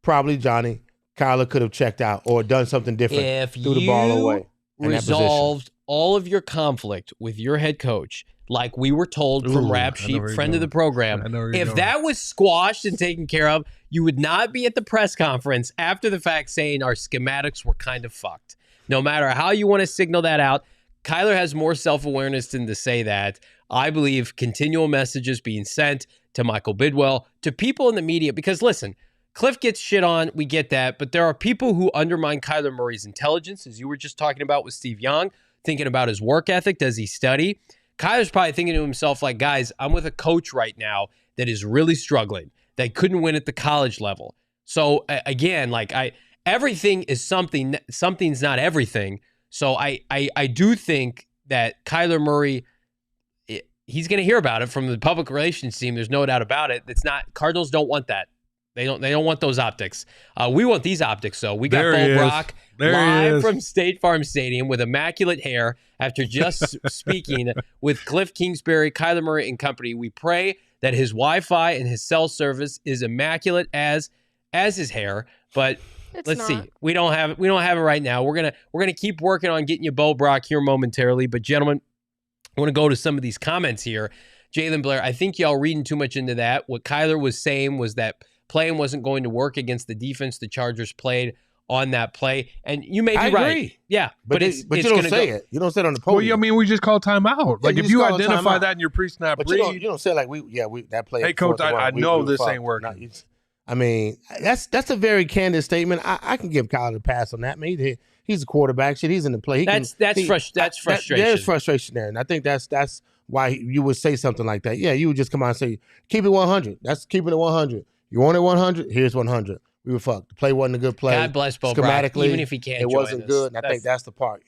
probably Kyler could have checked out or done something different, threw the ball away. Resolved all of your conflict with your head coach, like we were told from Rap Sheet, friend of the program. If that was squashed and taken care of, you would not be at the press conference after the fact saying our schematics were kind of fucked. No matter how you want to signal that out, Kyler has more self-awareness than to say that. I believe continual messages being sent to Michael Bidwell, to people in the media, because listen, Kliff gets shit on, we get that, but there are people who undermine Kyler Murray's intelligence, as you were just talking about with Steve Young, thinking about his work ethic. Does he study? Kyler's probably thinking to himself, like, guys, I'm with a coach right now that is really struggling, that couldn't win at the college level. So, again, like, everything is something, something's not everything. So I do think that Kyler Murray, he's going to hear about it from the public relations team. There's no doubt about it. It's not, Cardinals don't want that. They don't want those optics. We want these optics, though. We got Bo Brock live from State Farm Stadium with immaculate hair after just speaking with Kliff Kingsbury, Kyler Murray, and company. We pray that his Wi-Fi and his cell service is immaculate as his hair. But let's see. We don't have it right now. We're gonna keep working on getting you Bo Brock here momentarily. But gentlemen, I want to go to some of these comments here. Jalen Blair, I think y'all reading too much into that. What Kyler was saying was that playing wasn't going to work against the defense the Chargers played on that play. And you may be right. Yeah. But you don't say it. You don't say it on the podium. Well, I mean, we just call timeout. Yeah, like, if you identify that in your pre-snap read. You don't say like, that play. Hey, coach, I know this ain't working. I mean, that's a very candid statement. I can give Kyler a pass on that. Maybe he's a quarterback. Shit, he's in the play. That's frustration. There's frustration there. And I think that's why you would say something like that. Yeah, you would just come out and say, keep it 100. That's keeping it 100. You want it 100? Here's 100. We were fucked. The play wasn't a good play. God bless Bo Brock, even if he can't. It wasn't good. And I think that's the part.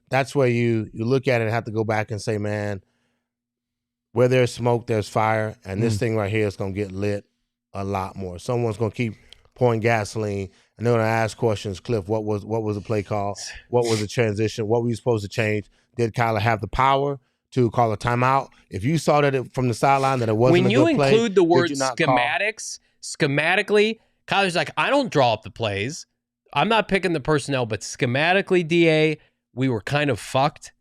That's where you look at it and have to go back and say, man, where there's smoke, there's fire, and this thing right here is gonna get lit a lot more. Someone's gonna keep pouring gasoline, and they're gonna ask questions. Kliff, what was the play call? What was the transition? What were you supposed to change? Did Kyler have the power to call a timeout? If you saw that from the sideline that it wasn't a good play, when you include the word schematically, Kyler's like, I don't draw up the plays. I'm not picking the personnel, but schematically, DA, we were kind of fucked.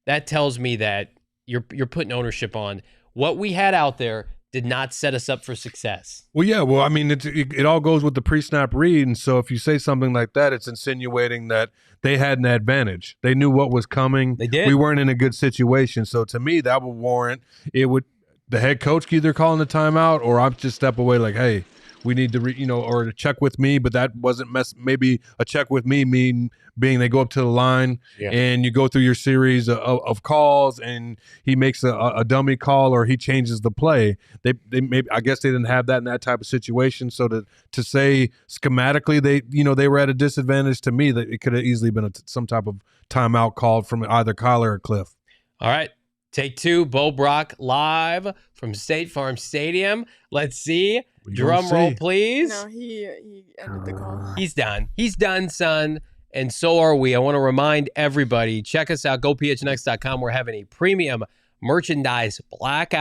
That tells me that you're putting ownership on what we had out there. Did not set us up for success. Well, yeah. Well, I mean, it all goes with the pre-snap read. And so if you say something like that, it's insinuating that they had an advantage. They knew what was coming. They did. We weren't in a good situation. So to me, that would warrant the head coach either calling the timeout or I'll just step away like, hey, we need to, or to check with me, but that wasn't maybe a check with me being they go up to the line and you go through your series of calls and he makes a dummy call or he changes the play. They maybe, I guess they didn't have that in that type of situation. So to say schematically they were at a disadvantage, to me, that it could have easily been some type of timeout called from either Kyler or Kliff. All right. Take two, Bo Brock live from State Farm Stadium. Let's see. Drum roll, please. No, he ended the call. He's done. He's done, son. And so are we. I want to remind everybody, check us out, gophnx.com. We're having a premium merchandise Black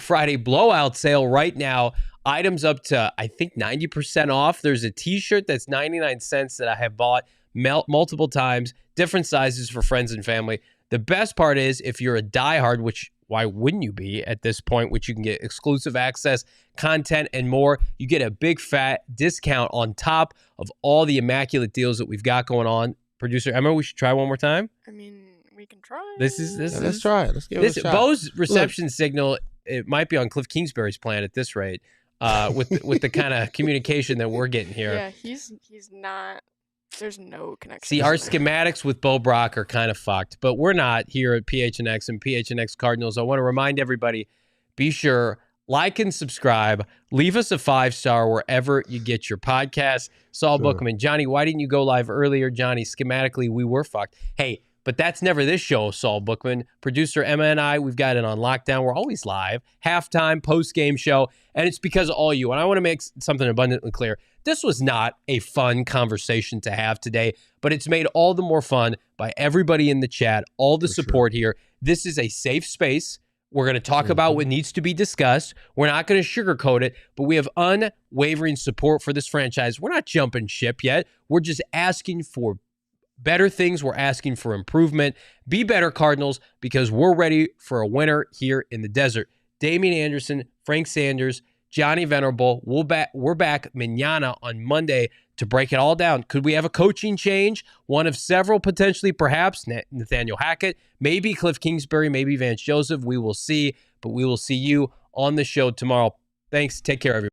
Friday blowout sale right now. Items up to, I think, 90% off. There's a t-shirt that's 99 cents that I have bought multiple times, different sizes for friends and family. The best part is if you're a diehard, which why wouldn't you be at this point, which you can get exclusive access, content, and more. You get a big fat discount on top of all the immaculate deals that we've got going on. Producer Emma, we should try one more time. I mean, we can try. Let's try it. Let's give it a shot. Bo's reception signal, it might be on Kliff Kingsbury's plan at this rate, with the kind of communication that we're getting here. Yeah, he's not. There's no connection. See, our schematics with Bo Brock are kind of fucked, but we're not here at PHNX and PHNX Cardinals. I want to remind everybody, be sure, like and subscribe. Leave us a 5-star wherever you get your podcasts. Saul Bookman, Johnny, why didn't you go live earlier? Johnny, schematically, we were fucked. Hey, but that's never this show, Saul Bookman. Producer Emma and I, we've got it on lockdown. We're always live, halftime, post-game show, and it's because of all you. And I want to make something abundantly clear. This was not a fun conversation to have today, but it's made all the more fun by everybody in the chat, all the support here. This is a safe space. We're going to talk about what needs to be discussed. We're not going to sugarcoat it, but we have unwavering support for this franchise. We're not jumping ship yet. We're just asking for better things. We're asking for improvement. Be better, Cardinals, because we're ready for a winner here in the desert. Damien Anderson, Frank Sanders, Johnny Venerable. We're back mañana on Monday to break it all down. Could we have a coaching change? One of several, potentially, perhaps. Nathaniel Hackett, maybe Kliff Kingsbury, maybe Vance Joseph. We will see, but we will see you on the show tomorrow. Thanks. Take care, everybody.